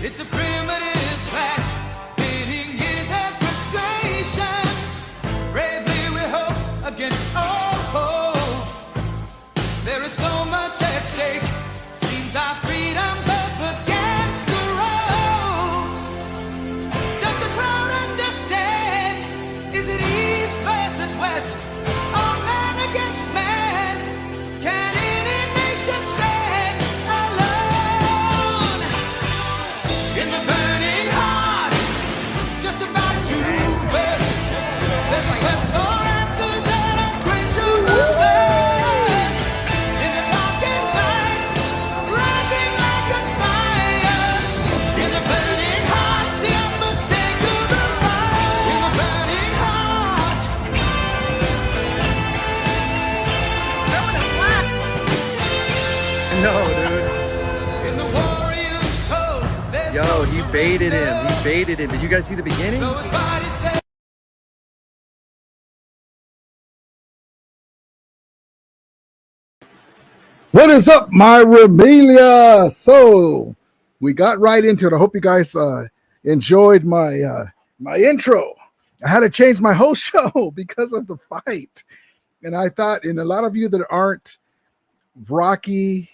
It's a primitive clash, pitting years of frustration. Bravely we hope against all hope. There is so much at stake. Seems our freedom's up against the ropes. Does the crowd understand? Is it east versus west? Or man against man? Can any nation stand alone? In the burning heart, just about to burst. There's a quest for answers and a creature of thirst. In the darkest night, rising like a fire. In the burning heart, the unmistakable light. In the burning heart. No, dude. In the warrior's soul, there's Yo, no he baited him. surrender. He baited him. Did you guys see the beginning? Though his body says What is up, my Remelia? So we got right into it. I hope you guys enjoyed my my intro. I had to change my whole show because of the fight, and I thought, and a lot of you that aren't Rocky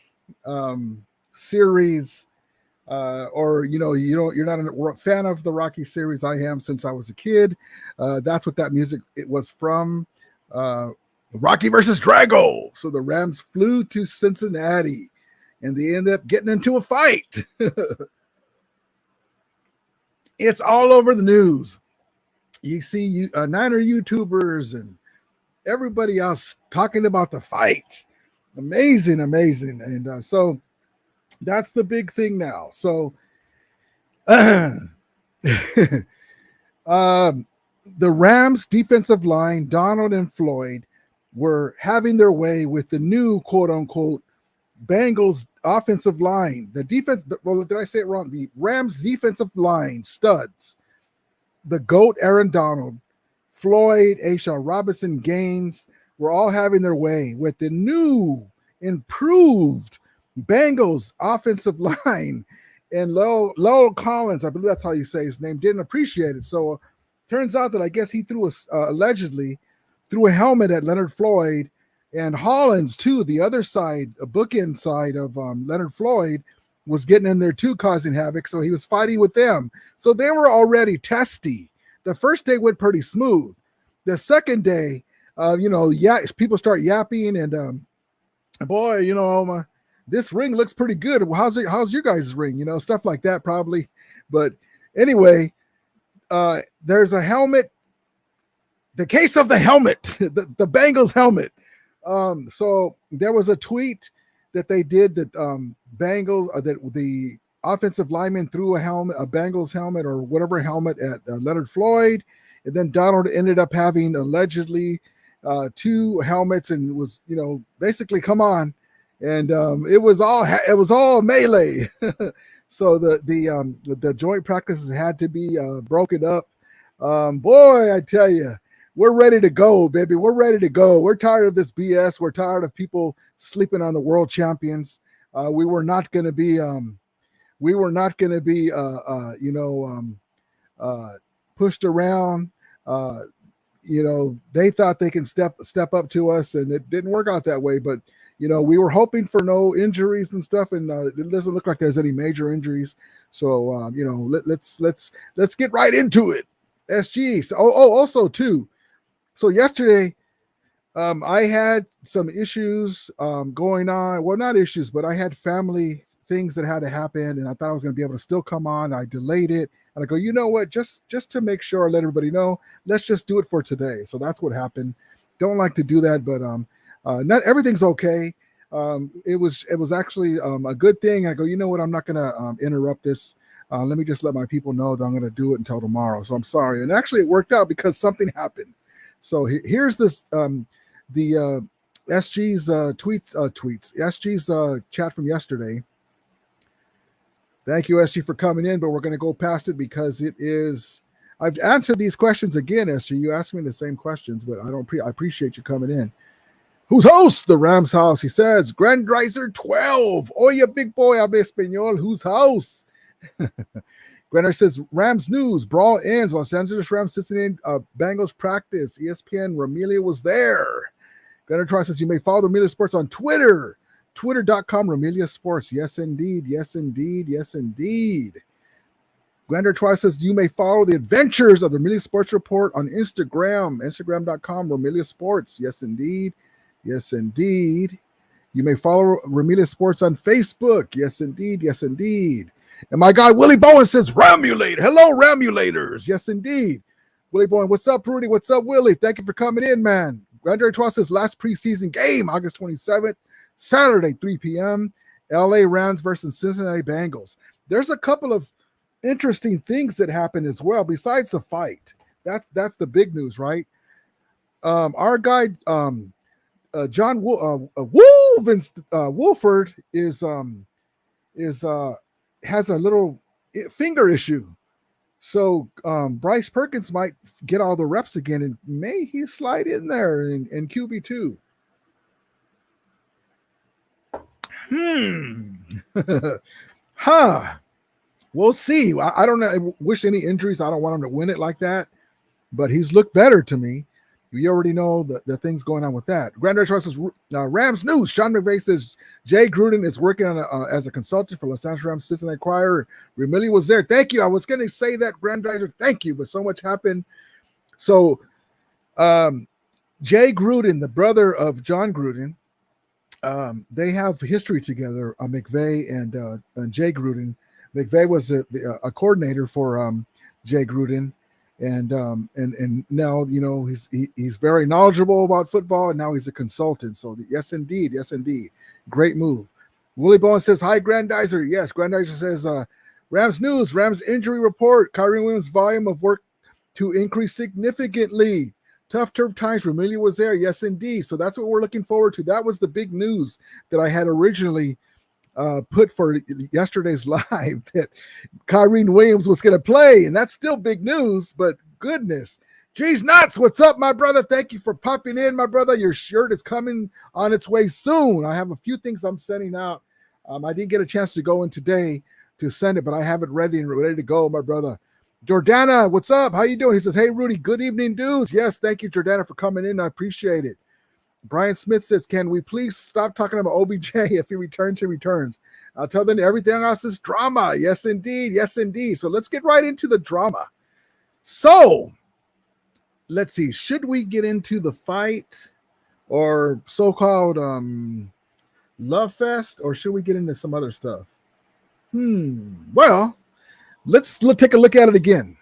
series, or you're not a fan of the Rocky series. I am since I was a kid. That's what that music it was from. Rocky versus Drago. So the Rams flew to Cincinnati and they ended up getting into a fight. It's all over the news. You see Niner YouTubers and everybody else talking about the fight. Amazing. And so that's the big thing now. So the Rams defensive line, Donald and Floyd, were having their way with the new quote-unquote Bengals offensive line. The defense, well, did I say it wrong? The Rams defensive line studs, the GOAT Aaron Donald, Floyd, Ashawn Robinson, Gaines, were all having their way with the new improved Bengals offensive line. And Lowell Collins, I believe that's how you say his name, didn't appreciate it. So turns out that I guess he threw allegedly threw a helmet at Leonard Floyd, and Hollins too, the other side, a bookend side of Leonard Floyd, was getting in there too, causing havoc. So he was fighting with them. So they were already testy. The first day went pretty smooth. The second day, people start yapping, and boy, this ring looks pretty good. How's your guys' ring? Stuff like that probably. But anyway, there's a helmet. The case of the helmet, the Bengals helmet. So there was a tweet that they did that Bengals, that the offensive lineman threw a Bengals helmet or whatever helmet at Leonard Floyd, and then Donald ended up having allegedly two helmets and was basically come on, and it was all melee. So the joint practices had to be broken up. Boy, I tell you. We're ready to go, baby. We're ready to go. We're tired of this BS. We're tired of people sleeping on the world champions. We were not going to be pushed around. They thought they can step up to us, and it didn't work out that way. But we were hoping for no injuries and stuff, and it doesn't look like there's any major injuries. So let's get right into it. SG. So, also too. So yesterday, I had some issues going on. Well, not issues, but I had family things that had to happen, and I thought I was going to be able to still come on. I delayed it, and I go, you know what? Just to make sure, let everybody know, let's just do it for today. So that's what happened. Don't like to do that, but not everything's okay. It was actually a good thing. I go, you know what? I'm not going to interrupt this. Let me just let my people know that I'm going to do it until tomorrow. So I'm sorry. And actually, it worked out because something happened. So here's this the SG's tweets. SG's chat from yesterday. Thank you, SG, for coming in, but we're going to go past it because it is. I've answered these questions again, SG. You asked me the same questions, but I appreciate you coming in. Who's host? The Rams house. He says, Grand Riser 12. Oye, big boy, habla español. Who's house? Grenner says Rams news brawl ends. Los Angeles Rams Cincinnati Bengals practice. ESPN Ramelia was there. Grenner Troy says you may follow Ramelia Sports on Twitter. Twitter.com Ramelia Sports. Yes, indeed. Yes, indeed. Yes, indeed. Glenn Troy says you may follow the adventures of the Ramelia Sports Report on Instagram. Instagram.com Ramelia Sports. Yes, indeed. Yes, indeed. You may follow Ramelia Sports on Facebook. Yes, indeed. Yes, indeed. And my guy Willie Bowen says, Ramulator. Hello, Ramulators. Yes, indeed. Willie Bowen, what's up, Rudy? What's up, Willie? Thank you for coming in, man. Grandeur Troy says last preseason game, August 27th, Saturday, 3 p.m., LA Rams versus Cincinnati Bengals. There's a couple of interesting things that happen as well besides the fight. That's the big news, right? Our guy, John Wolford has a little finger issue, so Bryce Perkins might get all the reps again, and may he slide in there in QB2. We'll see. I don't know. I wish any injuries. I don't want him to win it like that, but he's looked better to me. You already know the things going on with that. Grand Choice says Rams news. Sean McVay says Jay Gruden is working on as a consultant for Los Angeles Rams Cincinnati Choir. Remilly was there. Thank you. I was going to say that, Grandizer. Thank you, but so much happened. So Jay Gruden, the brother of John Gruden, they have history together. McVay and Jay Gruden. McVay was a coordinator for Jay Gruden. And now, you know, he's very knowledgeable about football, and now he's a consultant. So yes, indeed. Great move. Willie Bowen says, hi, Grandizer. Yes, Grandizer says, Rams news, Rams injury report. KYREN Williams' volume of work to increase significantly. Tough turf times. Ramelia was there. Yes, indeed. So that's what we're looking forward to. That was the big news that I had originally put for yesterday's live, that KYREN Williams was going to play, and that's still big news, but goodness. Geez, nuts, what's up, my brother? Thank you for popping in, my brother. Your shirt is coming on its way soon. I have a few things I'm sending out. I didn't get a chance to go in today to send it, but I have it ready to go, my brother. Jordana, what's up? How you doing? He says, hey, Rudy, good evening, dudes. Yes, thank you, Jordana, for coming in. I appreciate it. Brian Smith says, can we please stop talking about OBJ? If he returns, he returns. I'll tell them everything else is drama. Yes, indeed. Yes, indeed. So let's get right into the drama. So let's see. Should we get into the fight or so-called love fest, or should we get into some other stuff? Well, let's take a look at it again.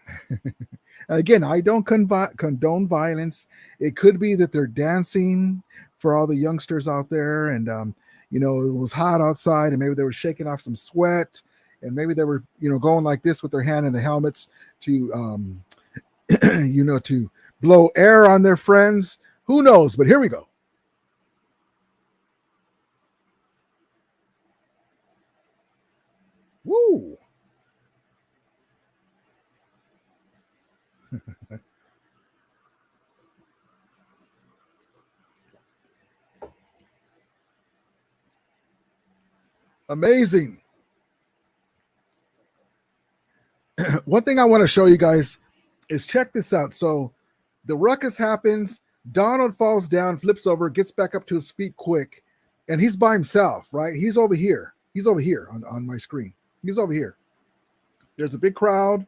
Again, I don't condone violence. It could be that they're dancing for all the youngsters out there, and you know, it was hot outside, and maybe they were shaking off some sweat, and maybe they were, you know, going like this with their hand in the helmets to you know, to blow air on their friends. Who knows? But here we go. Woo! Amazing. One thing I want to show you guys is check this out. So the ruckus happens. Donald falls down, flips over, gets back up to his feet quick, and he's by himself, right? He's over here. He's over here on my screen. He's over here. There's a big crowd.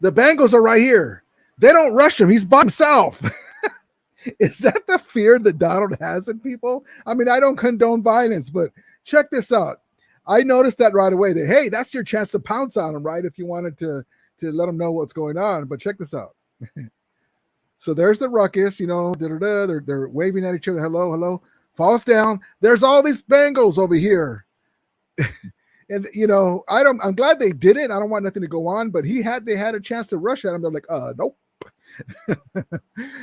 The Bengals are right here. They don't rush him. He's by himself. Is that the fear that Donald has in people? I mean, I don't condone violence, but check this out. I noticed that right away, that, hey, that's your chance to pounce on him, right? If you wanted to let them know what's going on. But check this out. So there's the ruckus, you know, they're waving at each other. Hello, hello. Falls down. There's all these Bengals over here. And, you know, I'm glad they did it. I don't want nothing to go on, but they had a chance to rush at him. They're like, nope.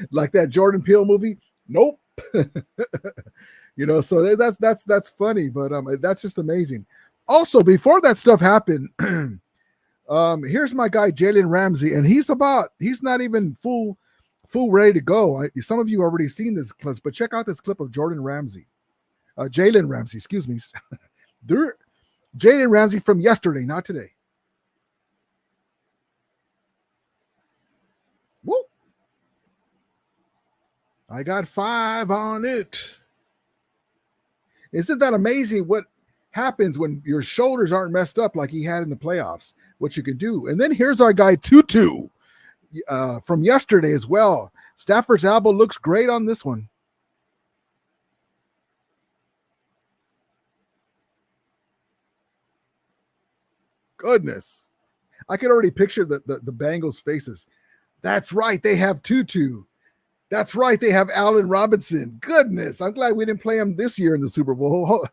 Like that Jordan Peele movie. Nope. You know, so that's funny, but that's just amazing. Also, before that stuff happened, here's my guy Jalen Ramsey, and he's not even full ready to go. Some of you have already seen this clip, but check out this clip of Jalen Ramsey, excuse me. Jalen Ramsey from yesterday, not today. I got 5 on it. Isn't that amazing what happens when your shoulders aren't messed up like he had in the playoffs, what you can do. And then here's our guy Tutu from yesterday as well. Stafford's elbow looks great on this one. Goodness. I can already picture the Bengals faces. That's right. They have Tutu. That's right. They have Allen Robinson. Goodness. I'm glad we didn't play him this year in the Super Bowl.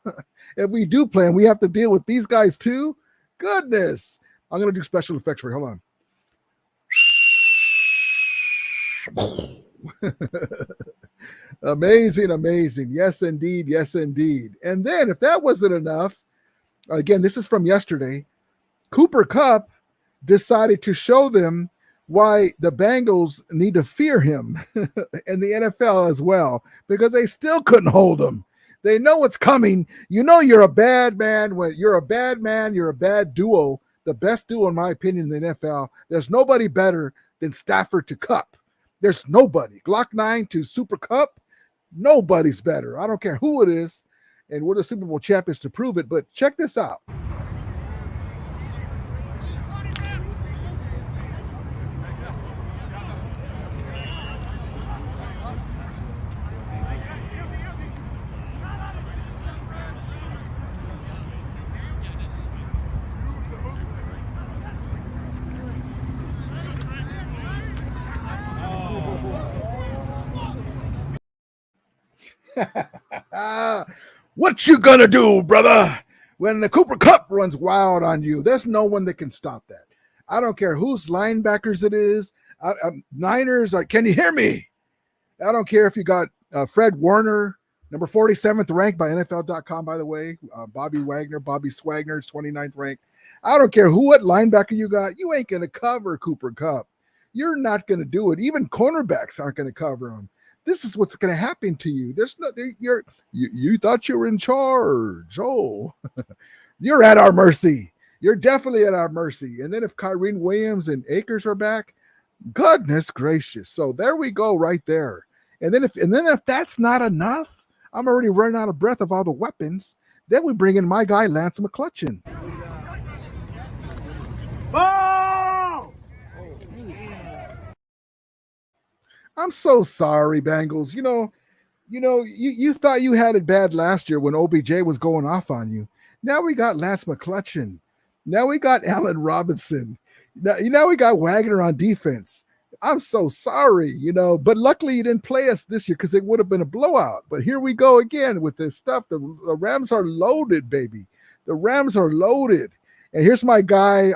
If we do play him, we have to deal with these guys too. Goodness. I'm going to do special effects for you. Hold on. Amazing, amazing. Yes, indeed. Yes, indeed. And then if that wasn't enough, again, this is from yesterday. Cooper Kupp decided to show them why the Bengals need to fear him and the NFL as well, because they still couldn't hold him. They know what's coming. You know you're a bad man. When you're a bad man, you're a bad duo. The best duo, in my opinion, in the NFL. There's nobody better than Stafford to Kupp. There's nobody. Glock 9 to Super Kupp. Nobody's better. I don't care who it is. And we're the Super Bowl champions to prove it. But check this out. What you gonna do, brother? When the Cooper Kupp runs wild on you, there's no one that can stop that. I don't care whose linebackers it is. Niners, can you hear me? I don't care if you got Fred Warner, number 47th ranked by NFL.com, by the way. Bobby Swagner's 29th ranked. I don't care what linebacker you got. You ain't going to cover Cooper Kupp. You're not going to do it. Even cornerbacks aren't going to cover him. This is what's going to happen to you. There's no, you thought you were in charge. Oh, you're at our mercy. You're definitely at our mercy. And then if KYREN Williams and Akers are back, goodness gracious. So there we go right there. And then if that's not enough, I'm already running out of breath of all the weapons. Then we bring in my guy, Lance McClutchin. Oh! I'm so sorry, Bengals. You thought you had it bad last year when OBJ was going off on you. Now we got Lance McClutchin. Now we got Allen Robinson. Now we got Wagner on defense. I'm so sorry, but luckily you didn't play us this year because it would have been a blowout. But here we go again with this stuff. The Rams are loaded, baby. The Rams are loaded. And here's my guy,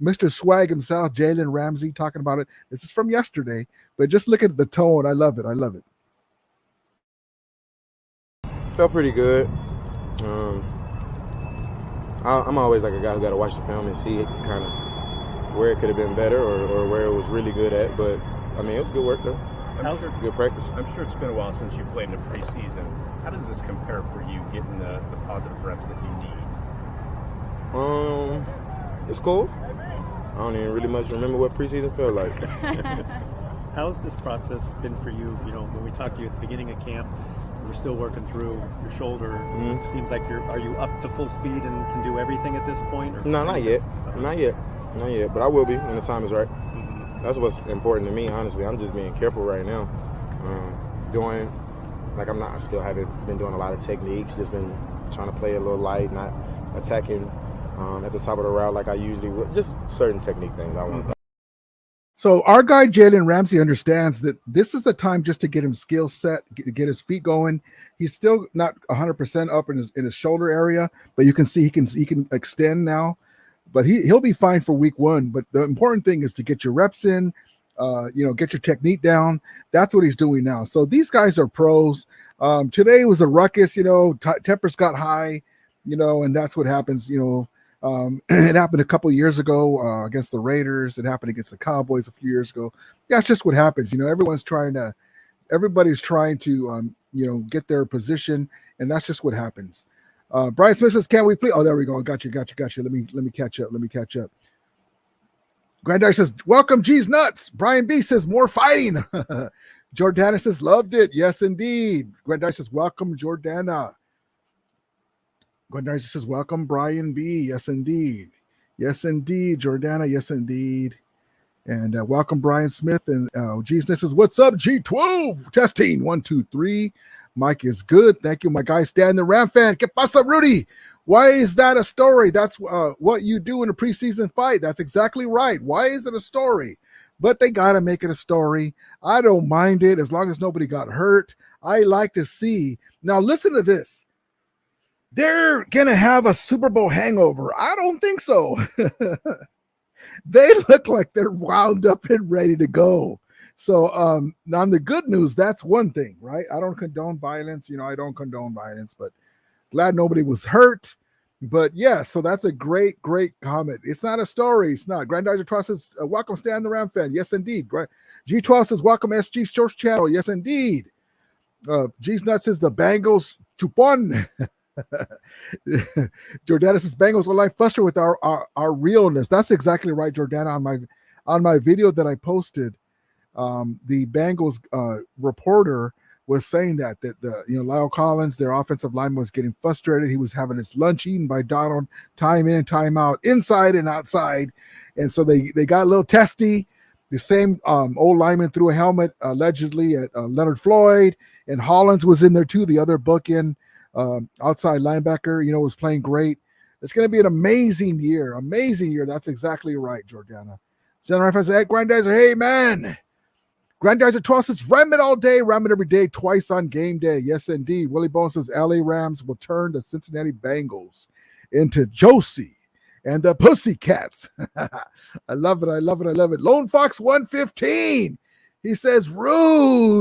Mr. Swag himself, Jalen Ramsey, talking about it. This is from yesterday, but just look at the tone. I love it. I love it. Felt pretty good. I'm always like a guy who got to watch the film and see it kind of where it could have been better or where it was really good at. But, I mean, it was good work, though. Good practice. I'm sure it's been a while since you played in the preseason. How does this compare for you getting the positive reps that you need? It's cool. I don't even really much remember what preseason felt like. How has this process been for you? When we talked to you at the beginning of camp, we're still working through your shoulder. Mm-hmm. It seems like are you up to full speed and can do everything at this point? Or no, not yet. Not yet. But I will be when the time is right. Mm-hmm. That's what's important to me, honestly. I'm just being careful right now. I still haven't been doing a lot of techniques. Just been trying to play a little light, not attacking at the top of the route like I usually would. Just certain technique things I want. So our guy Jalen Ramsey understands that this is the time just to get him skill set, get his feet going. He's still not 100% up in his shoulder area, but you can see he can extend now. But he'll be fine for week 1. But the important thing is to get your reps in, get your technique down. That's what he's doing now. So these guys are pros. Today was a ruckus. Tempers got high, and that's what happens. It happened a couple years ago against the Raiders. It happened against the Cowboys a few years ago. That's just what happens. Everybody's trying to get their position, and that's just what happens. Brian Smith says, "Can we please?" Oh, there we go. Got you. Let me catch up. Granddaddy says, "Welcome, G's nuts." Brian B says, "More fighting." Jordana says, loved it. Yes, indeed. Gwendar says, welcome, Jordana. Gwendar says, welcome, Brian B. Yes, indeed. Yes, indeed. Jordana, yes, indeed. And welcome, Brian Smith. And G-Sness says, what's up, G12? Testing, 1, 2, 3. Mike is good. Thank you, my guy, Stan the Ram fan. ¿Qué pasa, Rudy? Why is that a story? That's what you do in a preseason fight. That's exactly right. Why is it a story? But they got to make it a story. I don't mind it as long as nobody got hurt. I like to see. Now, listen to this. They're going to have a Super Bowl hangover. I don't think so. They look like they're wound up and ready to go. So on the good news, that's one thing, right? I don't condone violence. I don't condone violence, but glad nobody was hurt. But yeah, so that's a great, great comment. It's not a story. It's not. Granddaughter Trust says, welcome, Stan the Ram fan. Yes, indeed. G12 says, welcome, SG Shorts channel. Yes, indeed. G's Nuts says, the Bengals chupon. Jordana says, Bengals are like flustered with our realness. That's exactly right, Jordana. On my video that I posted, the Bengals reporter was saying that Lyle Collins, their offensive lineman, was getting frustrated. He was having his lunch eaten by Donald, time in, time out, inside and outside. And so they got a little testy. The same old lineman threw a helmet allegedly at Leonard Floyd, and Hollins was in there too, the other bookend outside linebacker, was playing great. It's going to be an amazing year. That's exactly right, Jordana. Center ref says, hey, Grandizer, hey, man. Grandizer 12 says, ram it all day, ram it every day, twice on game day. Yes, indeed. Willie Bone says, LA Rams will turn the Cincinnati Bengals into Josie and the Pussycats. I love it. Lone Fox 115. He says, Rudy.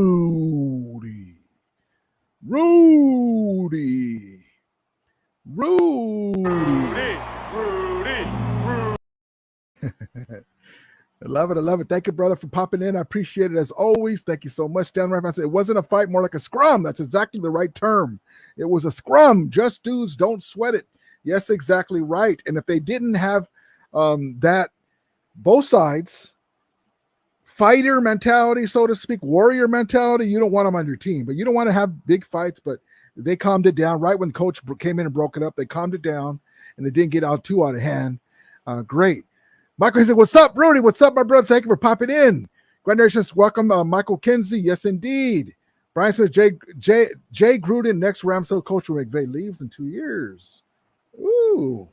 I love it. Thank you, brother, for popping in. I appreciate it as always. Thank you so much. Dan Ryan said it wasn't a fight, more like a scrum. That's exactly the right term. It was a scrum. Just dudes, don't sweat it. Yes, exactly right. And if they didn't have that, both sides, fighter mentality, so to speak, warrior mentality, you don't want them on your team. But you don't want to have big fights, but they calmed it down. Right when the coach came in and broke it up, they calmed it down, and it didn't get too out of hand. Great. Michael said, what's up, Rudy? What's up, my brother? Thank you for popping in. Granddaddy says, welcome, Michael Kinsey. Yes, indeed. Brian Smith, Jay Gruden, next Rams coach when McVay leaves in 2 years. Ooh.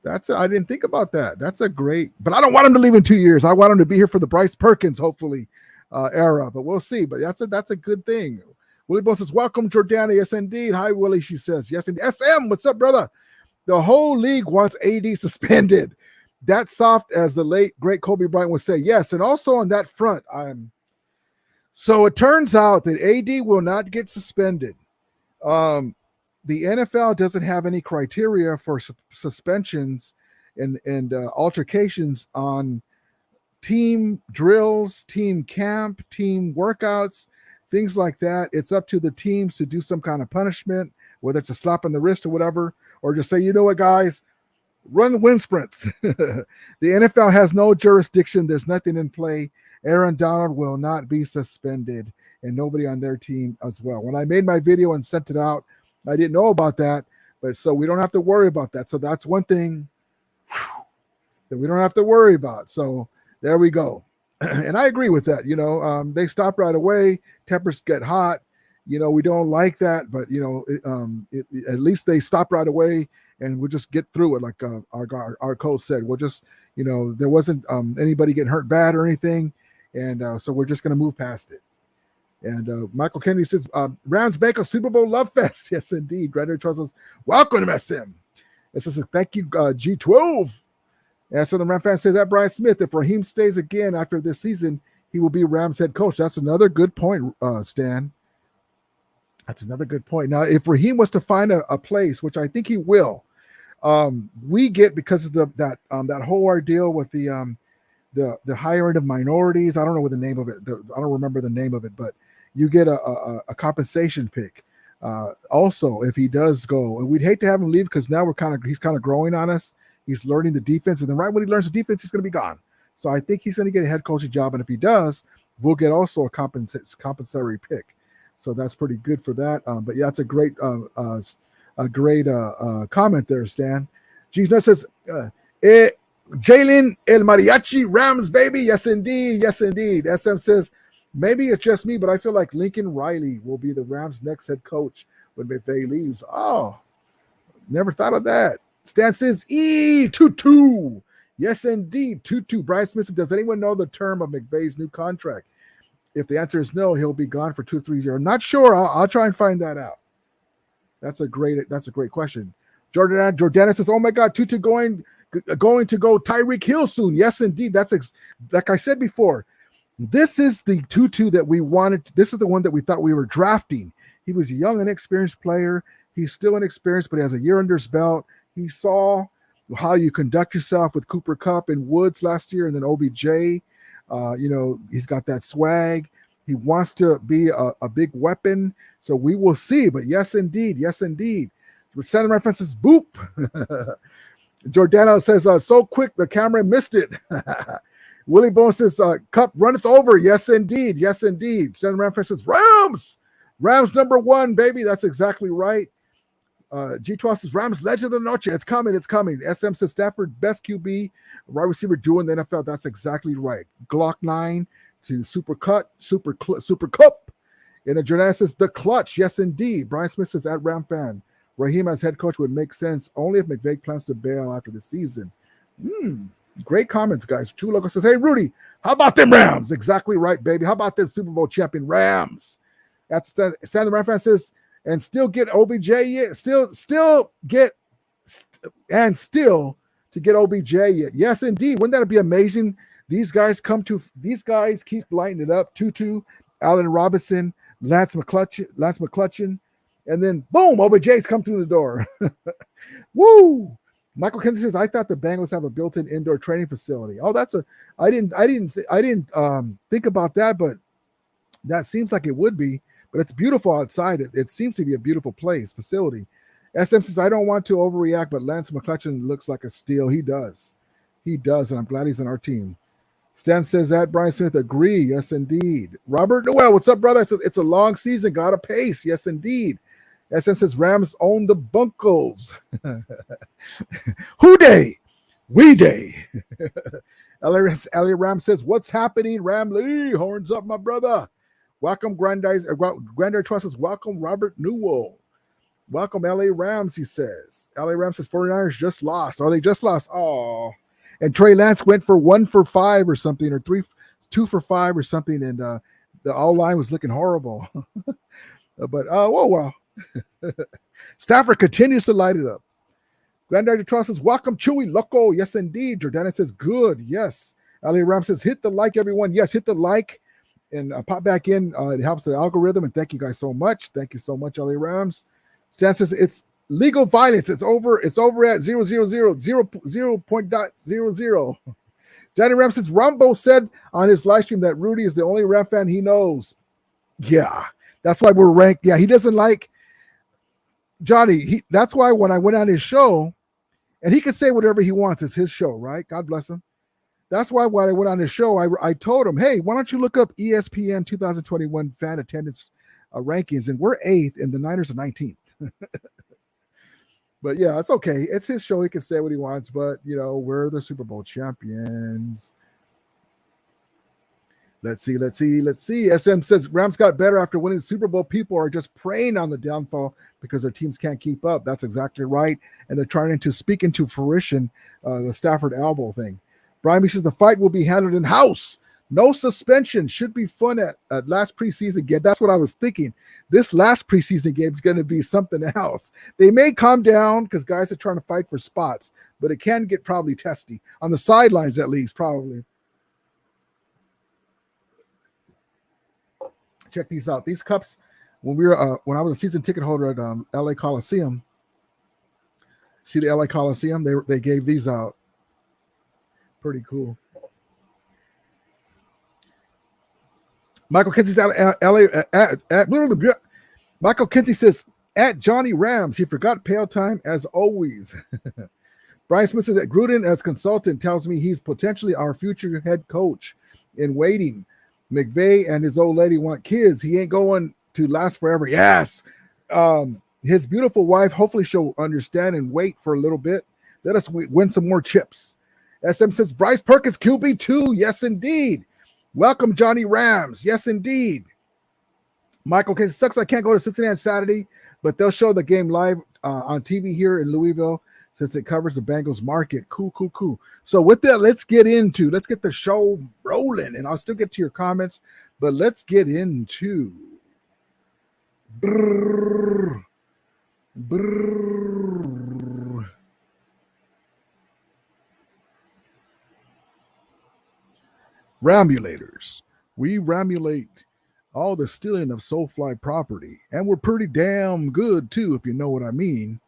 I didn't think about that. That's a great, but I don't want him to leave in 2 years. I want him to be here for the Bryce Perkins, hopefully, era, but we'll see. But that's a good thing. Willie Bone says, welcome, Jordana. Yes, indeed. Hi, Willie, she says. Yes, indeed. SM, what's up, brother? The whole league wants AD suspended. That's soft, as the late, great Kobe Bryant would say. Yes, and also on that front, so it turns out that AD will not get suspended. The NFL doesn't have any criteria for suspensions and altercations on team drills, team camp, team workouts, things like that. It's up to the teams to do some kind of punishment, whether it's a slap on the wrist or whatever, or just say, you know what, guys, run wind sprints. The NFL has no jurisdiction. There's nothing in play. Aaron Donald will not be suspended, and nobody on their team as well. When I made my video and sent it out, I didn't know about that, but so we don't have to worry about that. So that's one thing that we don't have to worry about. So there we go. And I agree with that. They stop right away. Tempers get hot. We don't like that, but at least they stop right away, and we'll just get through it. Like our coach said, we'll just, there wasn't anybody getting hurt bad or anything. And so we're just going to move past it. And Michael Kennedy says, Rams Bengals Super Bowl Love Fest. Yes, indeed. Granddaddy Trussell's welcome to SM. It says, thank you, G12. And so the Ram fan says that Brian Smith, if Raheem stays again after this season, he will be Rams head coach. That's another good point, Stan. That's another good point. Now, if Raheem was to find a place, which I think he will, we get, because of that whole ordeal with the higher end of minorities. I don't know what the name of it. I don't remember the name of it, but you get a compensation pick. Also, if he does go, and we'd hate to have him leave because now he's kind of growing on us. He's learning the defense, and then right when he learns the defense, he's going to be gone. So I think he's going to get a head coaching job, and if he does, we'll get also a compensatory pick. So that's pretty good for that. But yeah, it's a great comment there, Stan. Jesus says, Jalen El Mariachi Rams, baby. Yes, indeed. Yes, indeed. SM says, maybe it's just me, but I feel like Lincoln Riley will be the Rams' next head coach when McVay leaves. Oh, never thought of that. Stan says, Tutu. Yes, indeed. Tutu. Brian Smith says, does anyone know the term of McVay's new contract? If the answer is no, he'll be gone for 2 or 3 years. I'm not sure. I'll try and find that out. That's a great question. Jordana says, "Oh my God, Tutu going to go Tyreek Hill soon." Yes, indeed. That's like I said before. This is the Tutu that we wanted. This is the one that we thought we were drafting. He was a young, inexperienced player. He's still inexperienced, but he has a year under his belt. He saw how you conduct yourself with Cooper Kupp and Woods last year, and then OBJ. He's got that swag. He wants to be a big weapon. So we will see. But yes, indeed. Yes, indeed. Sending references, boop. Jordana says, so quick, the camera missed it. Willie Bone says, Cup runneth over. Yes, indeed. Yes, indeed. Sending references, Rams. Rams number 1, baby. That's exactly right. G12 says, Rams legend of the noche. It's coming. It's coming. SM says, Stafford, best QB, wide receiver doing the NFL. That's exactly right. Glock 9 to Super Cup. And Jordan says, the clutch. Yes, indeed. Brian Smith says, at Ram fan, Raheem as head coach would make sense only if McVay plans to bail after the season. Great comments, guys. True Loco says, hey, Rudy, how about them Rams? Exactly right, baby. How about them Super Bowl champion Rams? At the stand, the Ram fan says, and still get OBJ yet? Still to get OBJ yet. Yes, indeed. Wouldn't that be amazing? These guys keep lighting it up. Tutu, Allen Robinson, Lance McCutcheon, and then boom, OBJ's come through the door. Woo! Michael Kinsey says, I thought the Bengals have a built-in indoor training facility. Oh, I didn't think about that, but that seems like it would be. But it's beautiful outside. It seems to be a beautiful facility. SM says, I don't want to overreact, but Lance McCutcheon looks like a steal. He does, and I'm glad he's on our team. Stan says that. Brian Smith, agree. Yes, indeed. Robert Noel, what's up, brother? Says, it's a long season. Got a pace. Yes, indeed. SM says, Rams own the Bunkles. Who day? We day. Elliot Ram says, what's happening, Ramley? Horns up, my brother. Welcome, Granddad Trust says, welcome, Robert Newell. Welcome, LA Rams, he says. LA Rams says, 49ers just lost. Oh, they just lost. Oh. And Trey Lance went for 1 for 5 or something, or 2 for 5 or something, and the all line was looking horrible. But, well. Stafford continues to light it up. Granddad Trust says, welcome, Chewy Loco. Yes, indeed. Jordana says, good. Yes. LA Rams says, hit the like, everyone. Yes, hit the like. And pop back in. It helps the algorithm. And thank you guys so much. Thank you so much, LA Rams. Stan says it's legal violence. It's over at 0.00. Johnny Ram says Rumbo said on his live stream that Rudy is the only Ram fan he knows. Yeah, that's why we're ranked. Yeah, he doesn't like Johnny. That's why when I went on his show, and he could say whatever he wants. It's his show, right? God bless him. That's why when I went on his show, I told him, hey, why don't you look up ESPN 2021 fan attendance rankings, and we're 8th and the Niners are 19th. But yeah, it's okay. It's his show. He can say what he wants, but we're the Super Bowl champions. Let's see. SM says Rams got better after winning the Super Bowl. People are just preying on the downfall because their teams can't keep up. That's exactly right. And they're trying to speak into fruition the Stafford elbow thing. Brian B says the fight will be handled in house. No suspension. Should be fun at last preseason game. That's what I was thinking. This last preseason game is going to be something else. They may calm down because guys are trying to fight for spots, but it can get probably testy on the sidelines, at least probably. Check these out. These cups, when I was a season ticket holder at LA Coliseum. See the LA Coliseum? They gave these out. Pretty cool. Michael Kinsey says Michael Kinsey says at Johnny Rams. He forgot pale time as always. Brian Smith says that Gruden as consultant tells me he's potentially our future head coach in waiting. McVay and his old lady want kids. He ain't going to last forever. Yes. His beautiful wife, hopefully she'll understand and wait for a little bit. Let us win some more chips. SM says Bryce Perkins QB2. Yes, indeed. Welcome, Johnny Rams. Yes, indeed. Michael Case, sucks I can't go to Cincinnati on Saturday, but they'll show the game live on TV here in Louisville since it covers the Bengals market. Cool. So with that, let's get the show rolling, and I'll still get to your comments, but let's get into Ramulators. We ramulate all the stealing of Soulfly property, and we're pretty damn good too, if you know what I mean.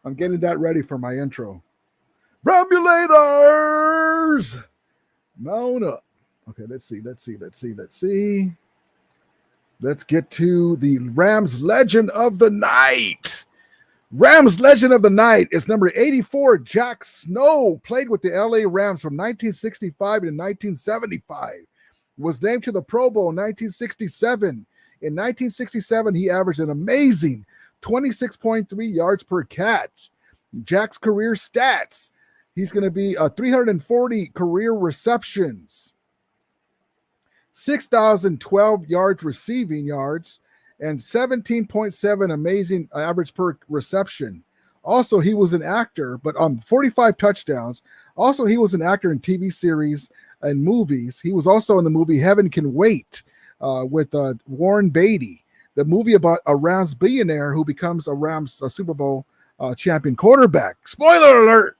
I'm getting that ready for my intro. Ramulators, mount up. Okay, let's see. Let's get to the Rams Legend of the Night. Rams Legend of the Night is number 84, Jack Snow, played with the LA Rams from 1965 to 1975. Was named to the Pro Bowl in 1967. In 1967, he averaged an amazing 26.3 yards per catch. Jack's career stats, he's going to be 340 career receptions, 6,012 yards receiving yards, and 17.7 amazing average per reception. Also, he was an actor, but 45 touchdowns. Also, he was an actor in TV series and movies. He was also in the movie Heaven Can Wait with Warren Beatty, the movie about a Rams billionaire who becomes a Rams Super Bowl champion quarterback. Spoiler alert!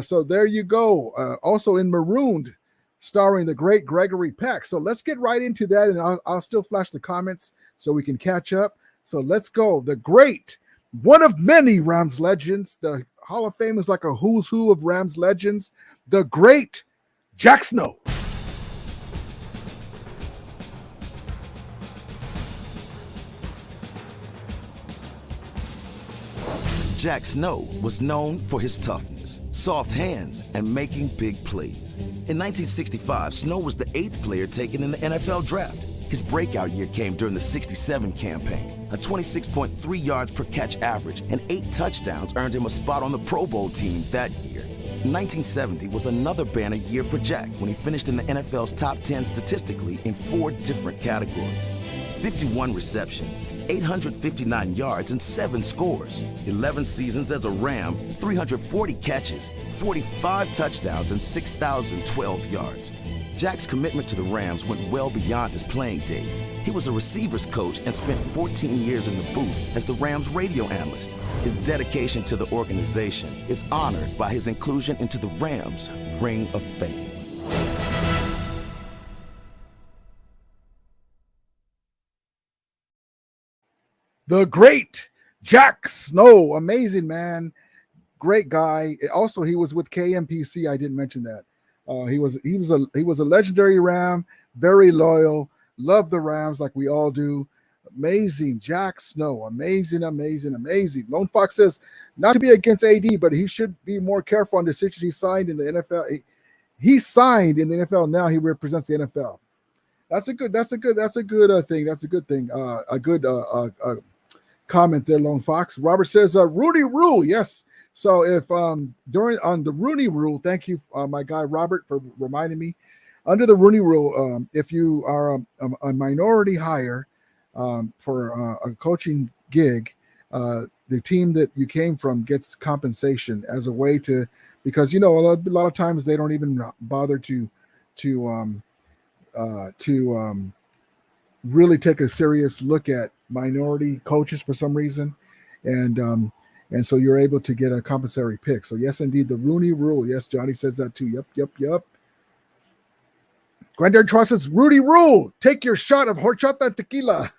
So there you go. Also in Marooned, starring the great Gregory Peck. So let's get right into that, and I'll still flash the comments so we can catch up. So let's go. The great, one of many Rams legends. The Hall of Fame is like a who's who of Rams legends. The great Jack Snow. Jack Snow was known for his toughness, soft hands, and making big plays. In 1965, Snow was the 8th player taken in the NFL draft. His breakout year came during the 67 campaign. A 26.3 yards per catch average and 8 touchdowns earned him a spot on the Pro Bowl team that year. 1970 was another banner year for Jack when he finished in the NFL's top 10 statistically in 4 different categories. 51 receptions, 859 yards, and 7 scores. 11 seasons as a Ram, 340 catches, 45 touchdowns, and 6,012 yards. Jack's commitment to the Rams went well beyond his playing days. He was a receivers coach and spent 14 years in the booth as the Rams radio analyst. His dedication to the organization is honored by his inclusion into the Rams Ring of Fame. The great Jack Snow, amazing man, great guy. Also, he was with KMPC. I didn't mention that. He was a legendary Ram, very loyal, loved the Rams like we all do. Amazing Jack Snow, amazing. Lone Fox says not to be against AD, but he should be more careful on decisions he signed in the NFL. He signed in the NFL now. He represents the NFL. That's a good thing. That's a good thing. A good comment there, Lone Fox. Robert says Rooney Rule. Yes. So if during on the Rooney Rule, thank you, my guy Robert, for reminding me. Under the Rooney Rule, if you are a minority hire for a coaching gig, the team that you came from gets compensation as a way to, because a lot of times they don't even bother to really take a serious look at minority coaches for some reason, and so you're able to get a compensatory pick. So yes, indeed, the Rooney Rule. Yes, Johnny says that too. Yep. Granddad Trust says Rudy Rule. Take your shot of horchata tequila.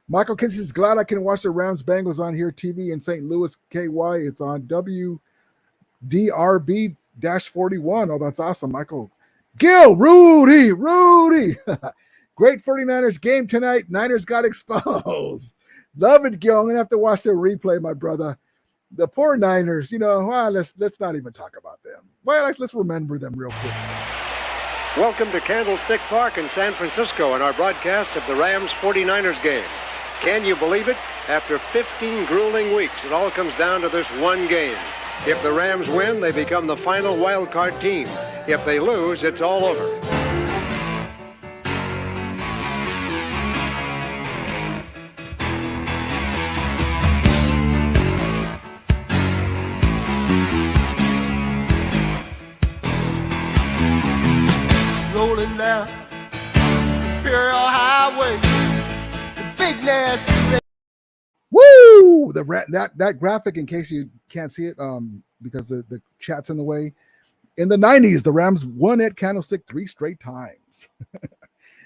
Michael Kinsey is glad I can watch the Rams Bengals on here TV in St. Louis, KY. It's on WDRB-41. Oh, that's awesome, Michael. Gil, Rudy. Great 49ers game tonight. Niners got exposed. Love it, Gil. I'm gonna have to watch the replay, my brother. The poor Niners, let's not even talk about them. Well, let's remember them real quick. Welcome to Candlestick Park in San Francisco and our broadcast of the Rams 49ers game. Can you believe it? After 15 grueling weeks, it all comes down to this one game. If the Rams win, they become the final wild card team. If they lose, it's all over. Rolling down Imperial Highway, the big nasty. Woo! That graphic, in case you can't see it, because the chat's in the way. In the 90s, the Rams won at Candlestick 3 straight times.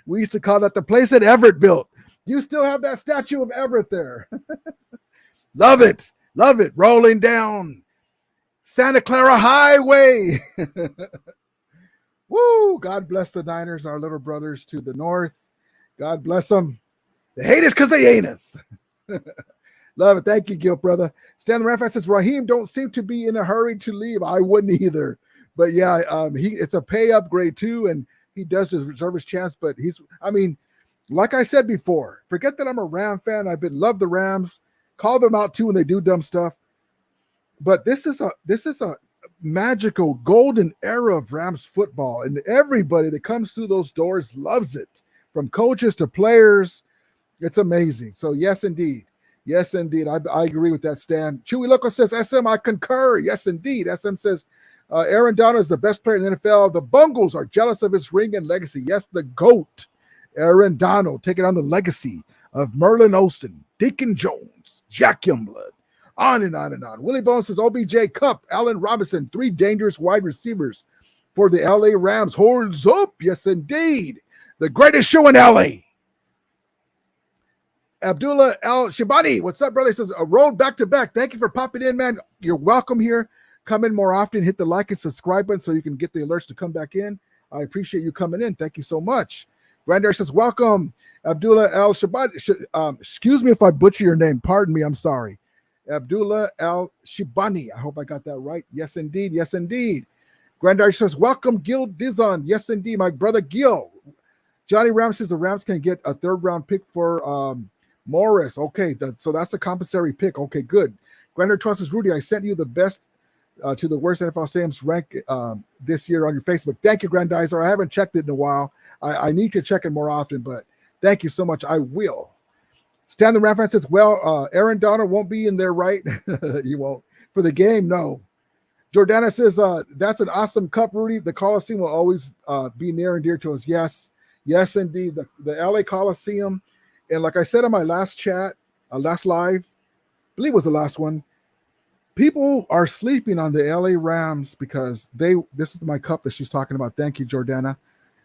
We used to call that the place that Everett built. You still have that statue of Everett there. Love it. Love it. Rolling down Santa Clara Highway. Woo! God bless the Niners, our little brothers to the north. God bless them. They hate us because they ain't us. Love it. Thank you, Gil, brother. Stan the Ram says, Raheem don't seem to be in a hurry to leave. I wouldn't either. But yeah, it's a pay upgrade too, and he does deserve his chance. But like I said before, forget that I'm a Ram fan. I've been love the Rams. Call them out too when they do dumb stuff. But this is a magical golden era of Rams football, and everybody that comes through those doors loves it, from coaches to players. It's amazing. So yes, indeed. Yes, indeed. I agree with that, Stan. Chewy Loco says, SM, I concur. Yes, indeed. SM says, Aaron Donald is the best player in the NFL. The Bengals are jealous of his ring and legacy. Yes, the GOAT, Aaron Donald, taking on the legacy of Merlin Olsen, Deacon Jones, Jack Youngblood, on and on and on. Willie Bones says, OBJ, Cup, Allen Robinson, 3 dangerous wide receivers for the LA Rams. Horns up. Yes, indeed. The greatest show in LA. Abdullah Al Shibani, what's up, brother? He says, a road back to back. Thank you for popping in, man. You're welcome here. Come in more often. Hit the like and subscribe button so you can get the alerts to come back in. I appreciate you coming in. Thank you so much. Grandar says, welcome, Abdullah Al Shibani. Excuse me if I butcher your name. Pardon me. I'm sorry. Abdullah Al Shibani. I hope I got that right. Yes, indeed. Yes, indeed. Grandar says, welcome, Gil Dizon. Yes, indeed. My brother Gil. Johnny Ram says the Rams can get a 3rd round pick for Morris. Okay, so that's a compensatory pick. Okay, good. Grander Trust is Rudy. I sent you the best to the worst NFL stadiums rank this year on your Facebook. Thank you, Grandizer. I haven't checked it in a while. I need to check it more often, but thank you so much. I will. Stan the Ram says, well, Aaron Donald won't be in there, right? You won't. For the game, no. Jordana says, that's an awesome cup, Rudy. The Coliseum will always be near and dear to us. Yes. Yes, indeed. The LA Coliseum. And like I said on my last chat, last live, I believe it was the last one, people are sleeping on the LA Rams because this is my cup that she's talking about. Thank you, Jordana.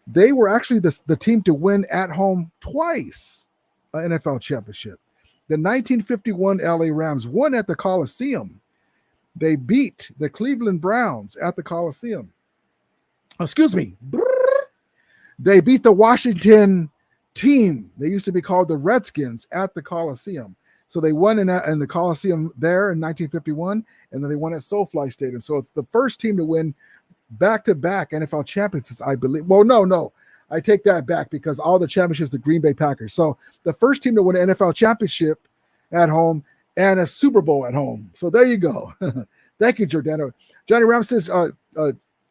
They were actually the team to win at home twice an NFL championship. The 1951 LA Rams won at the Coliseum. They beat the Cleveland Browns at the Coliseum. Excuse me. They beat the Washington team. They used to be called the Redskins at the Coliseum. So they won in the Coliseum there in 1951, and then they won at SoFi Stadium. So it's the first team to win back-to-back NFL championships, I believe. Well, no. I take that back because all the championships, the Green Bay Packers. So the first team to win an NFL championship at home and a Super Bowl at home. So there you go. Thank you, Jordano. Johnny Ram says,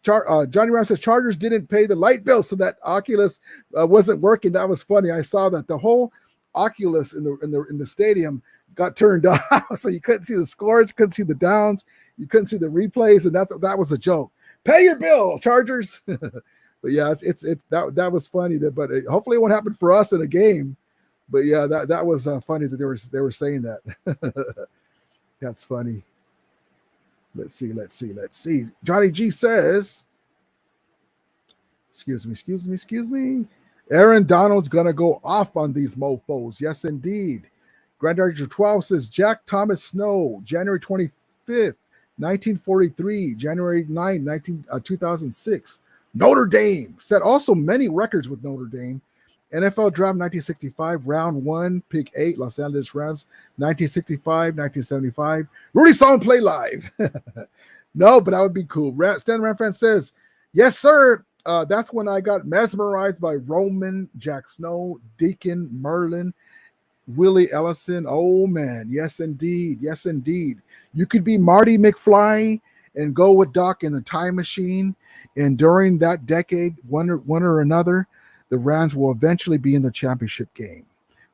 Johnny Ram says Chargers didn't pay the light bill, so that Oculus wasn't working. That was funny. I saw that the whole Oculus in the stadium got turned off, so you couldn't see the scores, you couldn't see the downs, you couldn't see the replays, and that was a joke. Pay your bill, Chargers. But yeah, it's that was funny. But hopefully it won't happen for us in a game. But yeah, that was funny that they were saying that. That's funny. Let's see. Johnny G says, excuse me. Aaron Donald's going to go off on these mofos. Yes, indeed. Granddaughter 12 says, Jack Thomas Snow, January 25th, 1943, January 9, 2006. Notre Dame set also many records with Notre Dame. NFL Draft 1965, Round 1, Pick 8, Los Angeles Rams, 1965, 1975. Rudy saw him play live. No, but that would be cool. Stan Ramfran says, yes, sir. That's when I got mesmerized by Roman, Jack Snow, Deacon, Merlin, Willie Ellison. Oh man, yes indeed, yes indeed. You could be Marty McFly and go with Doc in a time machine. And during that decade, one or another, the Rams will eventually be in the championship game.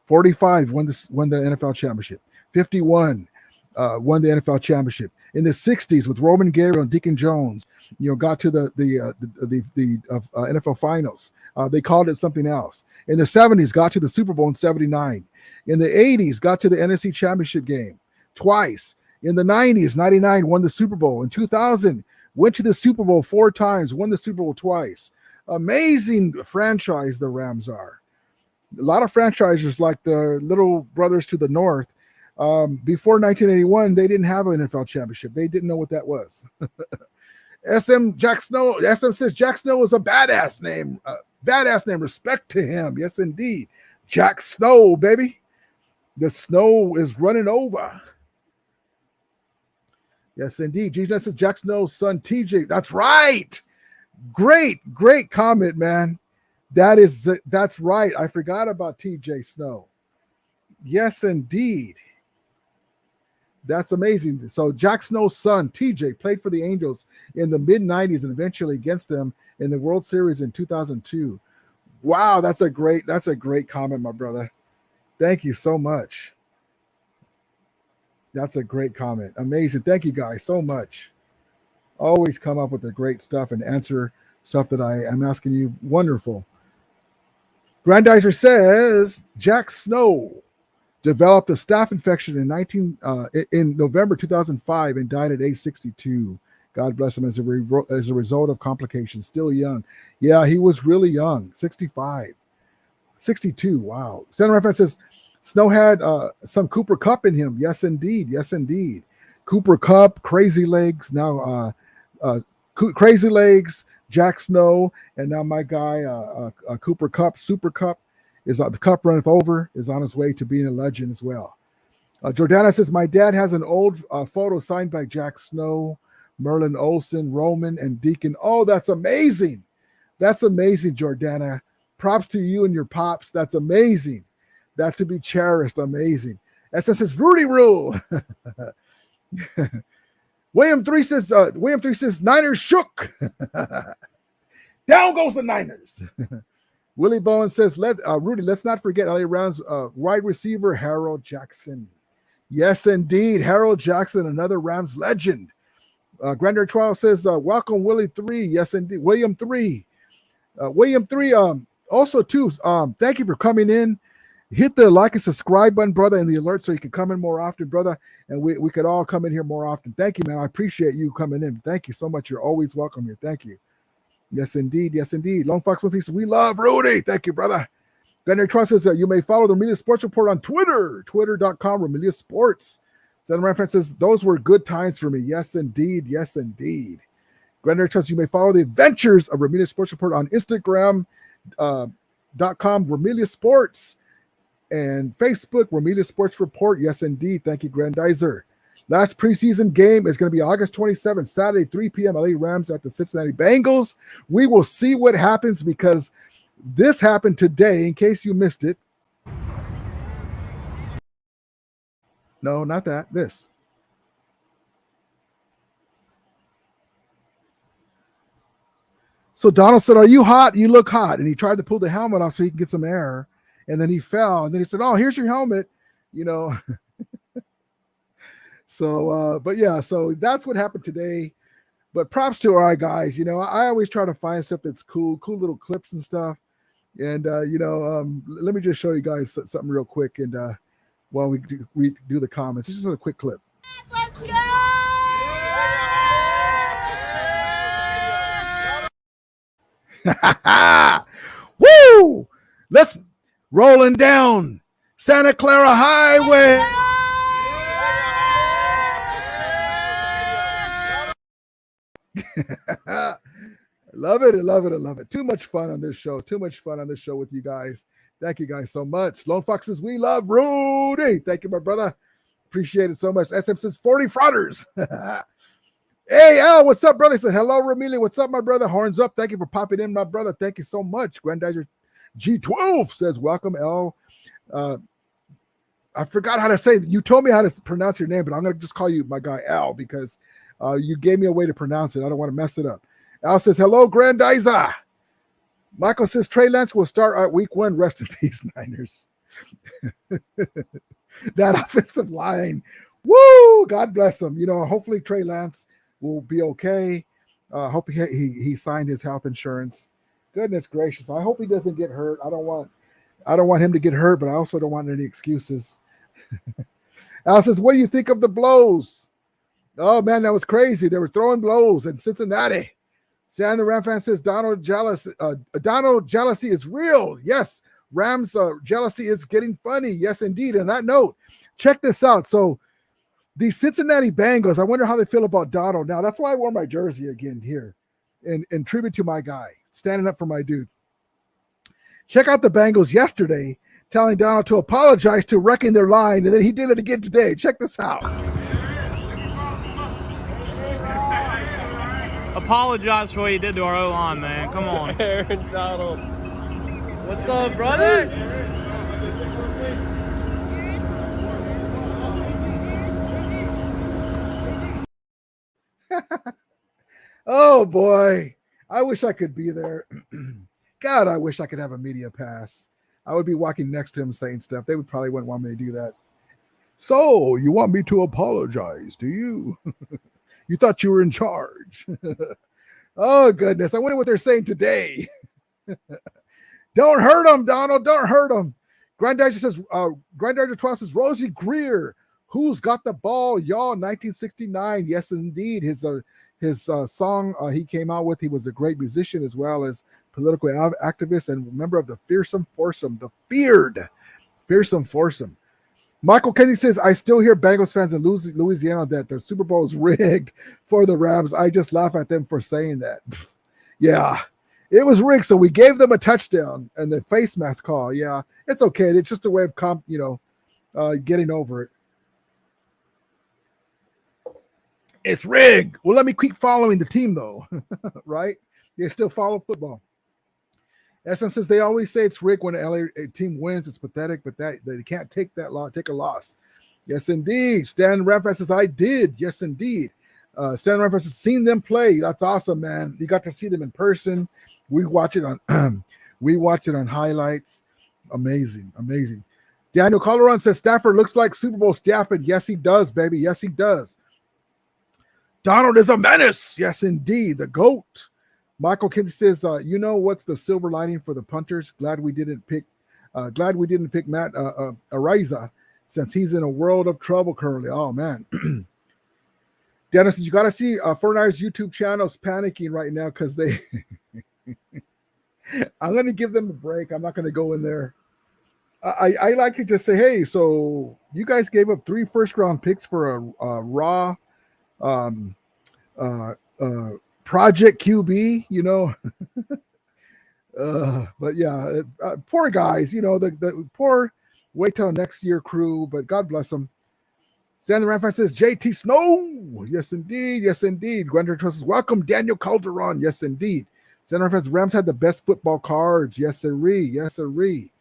45 won the NFL championship. 51 won the NFL championship. In the 60s, with Roman Gabriel and Deacon Jones, got to the NFL Finals. They called it something else. In the 70s, got to the Super Bowl in 79. In the 80s, got to the NFC Championship game twice. In the 90s, 99 won the Super Bowl. In 2000, went to the Super Bowl 4 times, won the Super Bowl twice. Amazing franchise the Rams are. A lot of franchises like the little brothers to the north. Before 1981, they didn't have an NFL championship. They didn't know what that was. SM says Jack Snow is a badass name. Badass name. Respect to him. Yes, indeed. Jack Snow, baby. The snow is running over. Yes, indeed. Gina says Jack Snow's son, TJ. That's right. Great comment, man. That's right. I forgot about TJ Snow. Yes, indeed. That's amazing. So Jack Snow's son, TJ, played for the Angels in the mid-90s and eventually against them in the World Series in 2002. Wow, that's a great comment, my brother. Thank you so much. That's a great comment. Amazing. Thank you guys so much. Always come up with the great stuff and answer stuff that I am asking you. Wonderful. Grandizer says Jack Snow developed a staph infection in November 2005 and died at age 62. God bless him as a result of complications. Still young. Yeah, he was really young. 65. 62. Wow. Center Reference says Snow had some Cooper Cup in him. Yes, indeed. Yes, indeed. Cooper Cup, Crazy Legs. Now Crazy Legs, Jack Snow, and now my guy Cooper Cup, Super Cup. The cup runneth over, is on his way to being a legend as well. Jordana says, my dad has an old photo signed by Jack Snow, Merlin Olsen, Roman, and Deacon. Oh, that's amazing. That's amazing, Jordana. Props to you and your pops. That's amazing. That's to be cherished. Amazing. SS says, Rudy Rule. William 3 says, Niners shook. Down goes the Niners. Willie Bowen says, Rudy, let's not forget LA Rams wide receiver Harold Jackson. Yes, indeed. Harold Jackson, another Rams legend. Grander Trial says, welcome, Willie 3. Yes, indeed. William 3. William 3, also, too, thank you for coming in. Hit the like and subscribe button, brother, and the alert so you can come in more often, brother. And we could all come in here more often. Thank you, man. I appreciate you coming in. Thank you so much. You're always welcome here. Thank you. Yes, indeed. Yes, indeed. Lone Fox One says, we love Rudy. Thank you, brother. Gunner Trust says, you may follow the Romelia Sports Report on Twitter, twitter.com, Romelia Sports. Senator Ranfran says, those were good times for me. Yes, indeed. Yes, indeed. Gunner Trust, you may follow the adventures of Romelia Sports Report on Instagram.com, Romelia Sports, and Facebook, Romelia Sports Report. Yes, indeed. Thank you, Grandizer. Last preseason game is going to be August 27th, Saturday, 3 p.m. LA Rams at the Cincinnati Bengals. We will see what happens because this happened today, in case you missed it. No, not that. This. So Donald said, are you hot? You look hot. And he tried to pull the helmet off so he can get some air. And then he fell. And then he said, oh, here's your helmet. So, but yeah, so that's what happened today. But props to our guys. I always try to find stuff that's cool little clips and stuff. And, let me just show you guys something real quick. And while we do the comments, it's just a quick clip. Let's go! Woo! Let's rolling down Santa Clara Highway. I love it. I love it. I love it. Too much fun on this show. Too much fun on this show with you guys. Thank you guys so much. Lone Foxes, we love Rudy. Thank you, my brother. Appreciate it so much. SM says 40 frauders. Hey, Al, what's up, brother? He said, hello, Ramili. What's up, my brother? Horns up. Thank you for popping in, my brother. Thank you so much. Granddaddy G12 says, welcome, Al. I forgot how to say it. You told me how to pronounce your name, but I'm going to just call you my guy Al because you gave me a way to pronounce it. I don't want to mess it up. Al says, hello, Grandiza. Michael says, Trey Lance will start at week 1. Rest in peace, Niners. That offensive line. Woo! God bless him. You know, hopefully Trey Lance will be okay. Hope he signed his health insurance. Goodness gracious. I hope he doesn't get hurt. I don't want him to get hurt, but I also don't want any excuses. Al says, what do you think of the blows? Oh man, that was crazy. They were throwing blows in Cincinnati. Sam the Ram fan says Donald jealousy is real. Yes, Rams jealousy is getting funny. Yes, indeed. On that note, check this out. So the Cincinnati Bengals, I wonder how they feel about Donald. Now, that's why I wore my jersey again here in tribute to my guy, standing up for my dude. Check out the Bengals yesterday telling Donald to apologize to wrecking their line, and then he did it again today. Check this out. Apologize for what you did to our O-line, man. Come on. Aaron Donald. What's up, brother? Oh boy, I wish I could be there. God, I wish I could have a media pass. I would be walking next to him saying stuff. They would probably wouldn't want me to do that. So you want me to apologize, do you? You thought you were in charge. Oh goodness, I wonder what they're saying today. Don't hurt him, Donald. Don't hurt him. Granddaddy says, Granddaddy Trust says, Rosie Greer, who's got the ball, y'all? 1969. Yes, indeed. His song he came out with. He was a great musician as well as political activist and member of the Fearsome Foursome, the feared Fearsome Foursome. Michael Kenny says, I still hear Bengals fans in Louisiana that the Super Bowl is rigged for the Rams. I just laugh at them for saying that. Yeah, it was rigged. So we gave them a touchdown and the face mask call. Yeah, it's okay. It's just a way of getting over it. It's rigged. Well, let me keep following the team though, right? They still follow football. SM says they always say it's rigged when an LA team wins. It's pathetic, but that they can't take that loss, take a loss. Yes, indeed. Stan Ramford says I did. Yes, indeed. Stan Ramford says seen them play. That's awesome, man. You got to see them in person. We watch it on highlights. Amazing, amazing. Daniel Calderon says Stafford looks like Super Bowl Stafford. Yes, he does, baby. Yes, he does. Donald is a menace. Yes, indeed. The GOAT. Michael Kinsey says, you know what's the silver lining for the punters? Glad we didn't pick Matt Ariza since he's in a world of trouble currently. Oh man. Dennis says you gotta see 49ers YouTube channels panicking right now because they I'm gonna give them a break. I'm not gonna go in there. I like to just say, hey, so you guys gave up 3 first-round picks for a raw project QB, you know. But yeah, poor guys, you know, the poor wait till next year crew, but God bless them. Sandra Ramfan says JT Snow. Yes, indeed. Yes, indeed. Gwender Trust says, welcome, Daniel Calderon. Yes, indeed. Sandra Ramfan says Rams had the best football cards. Yes, sirree. Yes, sirree.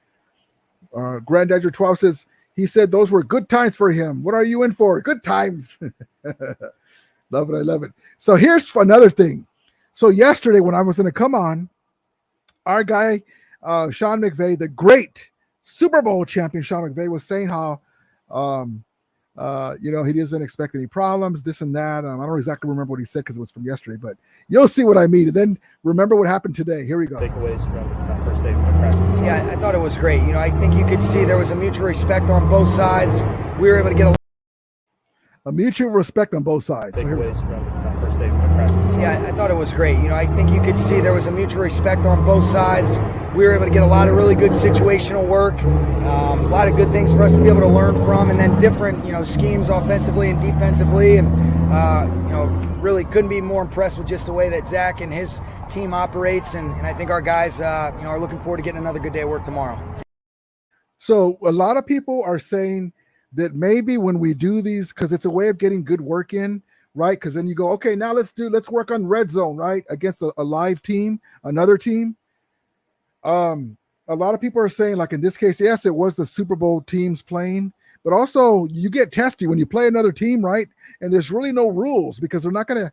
Granddadger 12 says he said those were good times for him. What are you in for? Good times. Love it. I love it. So here's another thing. So yesterday when I was going to come on, our guy, Sean McVay, the great Super Bowl champion Sean McVay, was saying how, he doesn't expect any problems, this and that. I don't exactly remember what he said because it was from yesterday, but you'll see what I mean. And then remember what happened today. Here we go. Takeaways from that first day of practice. Yeah, I thought it was great. You know, I think you could see there was a mutual respect on both sides. We were able to get a mutual respect on both sides. Takeaways from that first day of practice. Yeah, I thought it was great. You know, I think you could see there was a mutual respect on both sides. We were able to get a lot of really good situational work, a lot of good things for us to be able to learn from, and then different, schemes offensively and defensively. And, really couldn't be more impressed with just the way that Zach and his team operates. And I think our guys, are looking forward to getting another good day of work tomorrow. So a lot of people are saying that maybe when we do these, because it's a way of getting good work in, right? Because then you go, okay, now let's work on red zone, right? Against a live team, another team. A lot of people are saying, like in this case, yes, it was the Super Bowl teams playing, but also you get testy when you play another team, right? And there's really no rules because they're not going to,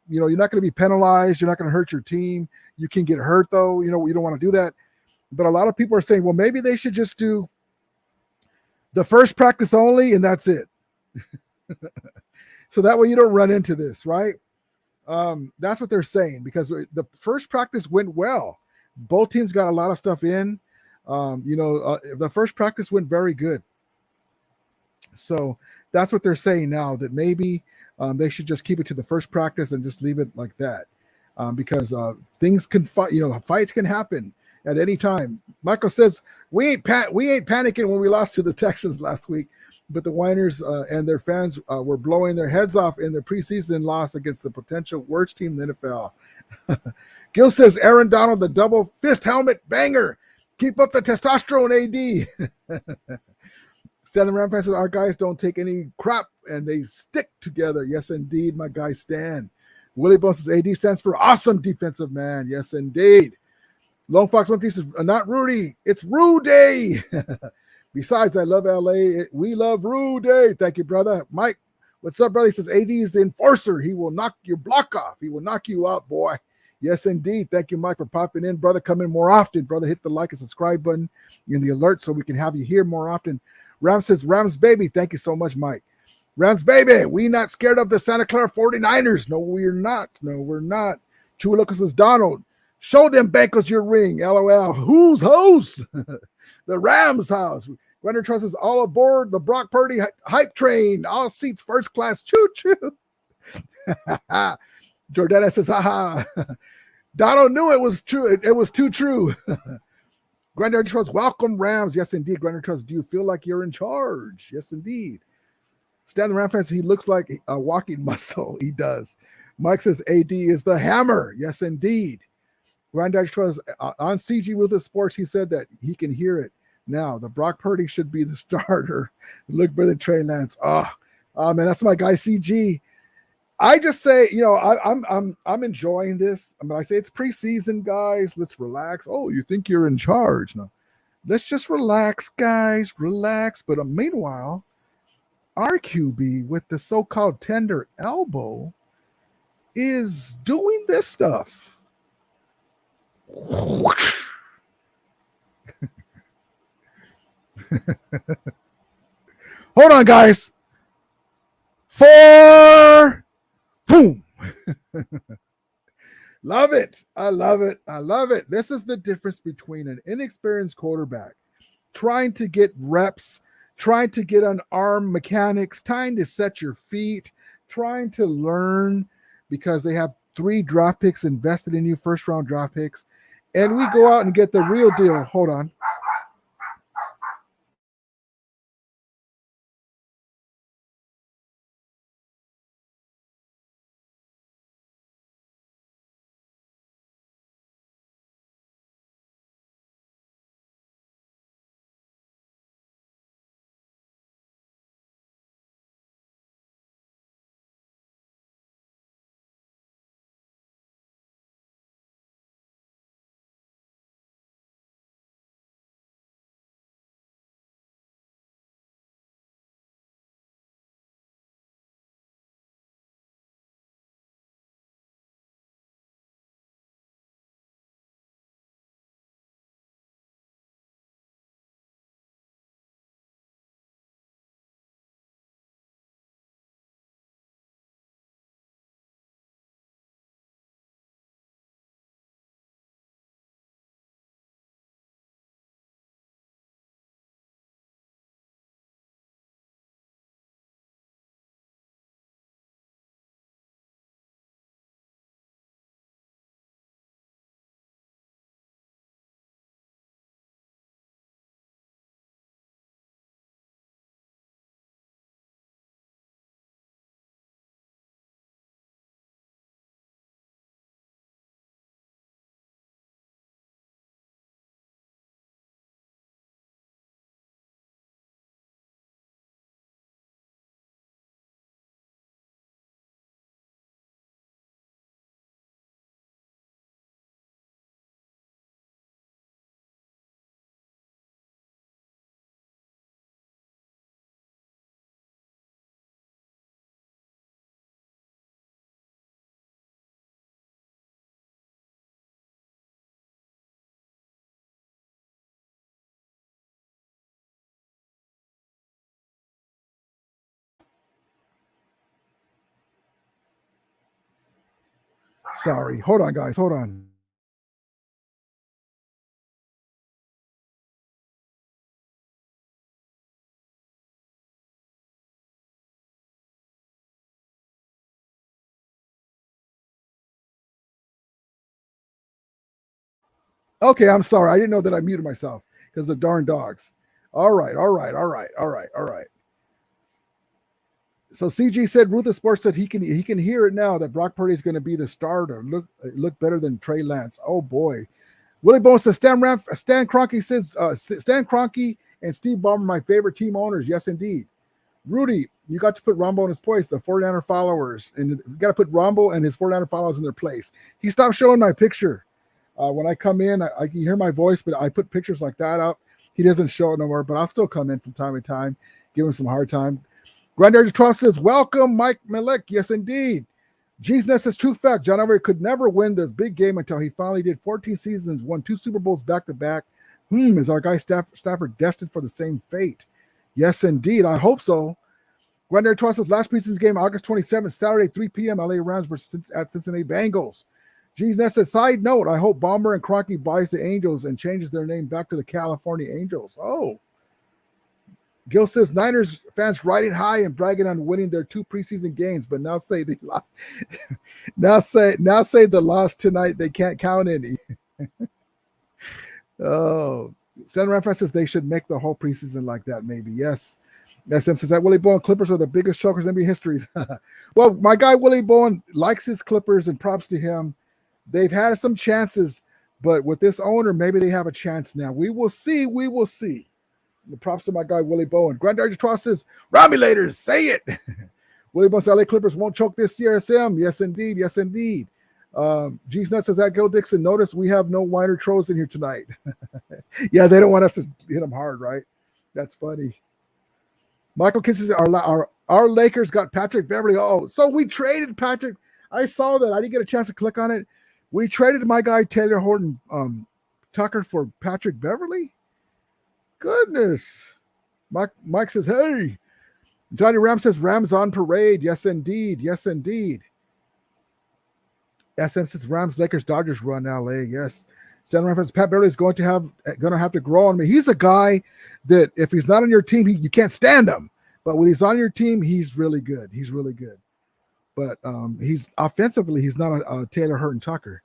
you're not going to be penalized. You're not going to hurt your team. You can get hurt though. You don't want to do that. But a lot of people are saying, well, maybe they should just do the first practice only, and that's it. So that way you don't run into this, right? That's what they're saying because the first practice went well. Both teams got a lot of stuff in. The first practice went very good. So that's what they're saying now, that maybe they should just keep it to the first practice and just leave it like that. Because things can fight, fights can happen at any time. Michael says, we ain't panicking when we lost to the Texans last week, but the Winers and their fans were blowing their heads off in their preseason loss against the potential worst team in the NFL. Gil says, Aaron Donald, the double fist helmet banger. Keep up the testosterone, AD. Stan the Ram fan says, our guys don't take any crap and they stick together. Yes, indeed, my guy Stan. Willie Bone says, AD stands for awesome defensive man. Yes, indeed. Lone Fox One Piece says, not Rudy, it's Rudy. Besides, I love LA. We love Rudy. Thank you, brother. Mike, what's up, brother? He says, AD is the enforcer. He will knock your block off. He will knock you out, boy. Yes, indeed. Thank you, Mike, for popping in. Brother, come in more often. Brother, hit the like and subscribe button in the alert so we can have you here more often. Ram says, Rams baby. Thank you so much, Mike. Rams baby. We not scared of the Santa Clara 49ers. No, we're not. No, we're not. Chua Lucas says, Donald, show them Bengals your ring. LOL. Whose house? The Rams house. Runner Trust is all aboard the Brock Purdy hype train. All seats first class. Choo choo. Jordana says, haha. Donald knew it was true. It was too true. Granddaddy Trust, welcome Rams. Yes, indeed. Granddaddy Trust, do you feel like you're in charge? Yes, indeed. Stan the Ram fans, he looks like a walking muscle. He does. Mike says, AD is the hammer. Yes, indeed. Granddaddy Trust, on CG with the sports, he said that he can hear it. Now, the Brock Purdy should be the starter. Look, brother Trey Lance. Oh, man, that's my guy CG. I just say, I'm enjoying this. I mean, I say it's preseason, guys. Let's relax. Oh, you think you're in charge? No, let's just relax, guys. Relax. But meanwhile, our QB with the so-called tender elbow is doing this stuff. Hold on, guys. 4. Boom. Love it. I love it. I love it. This is the difference between an inexperienced quarterback trying to get reps, trying to get on arm mechanics, trying to set your feet, trying to learn because they have 3 draft picks invested in you, first round draft picks. And we go out and get the real deal. Hold on. Sorry. Hold on, guys. Hold on. Okay, I'm sorry. I didn't know that I muted myself because of the darn dogs. All right. So CG said Ruthless Sports said he can hear it now that Brock Purdy is going to be the starter. Look better than Trey Lance. Oh boy. Willie Bones says Stan Kroenke says Stan Kroenke and Steve Ballmer my favorite team owners. Yes, indeed. Rudy, you got to put Rombo in his place. The 49er followers, and you got to put Rombo and his 49er followers in their place. He stopped showing my picture. When I come in, I can hear my voice, but I put pictures like that up. He doesn't show it no more, but I'll still come in from time to time, give him some hard time. Granddaddy Trust says, welcome, Mike Milek. Yes, indeed. G's Ness says, true fact, John Elway could never win this big game until he finally did 14 seasons, won 2 Super Bowls back-to-back. Is our guy Stafford destined for the same fate? Yes, indeed. I hope so. Granddaddy Trust says, last preseason game, August 27th, Saturday, 3 p.m., LA Rams versus at Cincinnati Bengals. G's Ness says, side note, I hope Ballmer and Kroenke buys the Angels and changes their name back to the California Angels. Oh. Gil says, Niners fans riding high and bragging on winning their 2 preseason games, but now say they lost. now say the loss tonight, they can't count any. Oh. San Fran says they should make the whole preseason like that, maybe. Yes. SM says that Willie Bowen Clippers are the biggest chokers in NBA history. Well, my guy Willie Bowen likes his Clippers and props to him. They've had some chances, but with this owner, maybe they have a chance now. We will see. We will see. The props to my guy, Willie Bowen. Granddaddy Tross says, Romulators, say it. Willie Bowen says, LA Clippers won't choke this year, SM. Yes, indeed. Yes, indeed. G's Nuts says, that Gil Dixon, notice we have no whiner trolls in here tonight. Yeah, they don't want us to hit them hard, right? That's funny. Michael Kiss says, our Lakers got Patrick Beverly. Oh, so we traded Patrick. I saw that. I didn't get a chance to click on it. We traded my guy Taylor Horton Tucker for Patrick Beverly. Goodness. Mike says, hey. Johnny Ram says, Rams on parade. Yes, indeed. Yes, indeed. SM says, Rams, Lakers, Dodgers run LA. Yes. Stan Ram says, Pat Beverly is going to have to grow on me. He's a guy that if he's not on your team, you can't stand him. But when he's on your team, he's really good. He's really good. But he's offensively, he's not a Taylor Horton Tucker.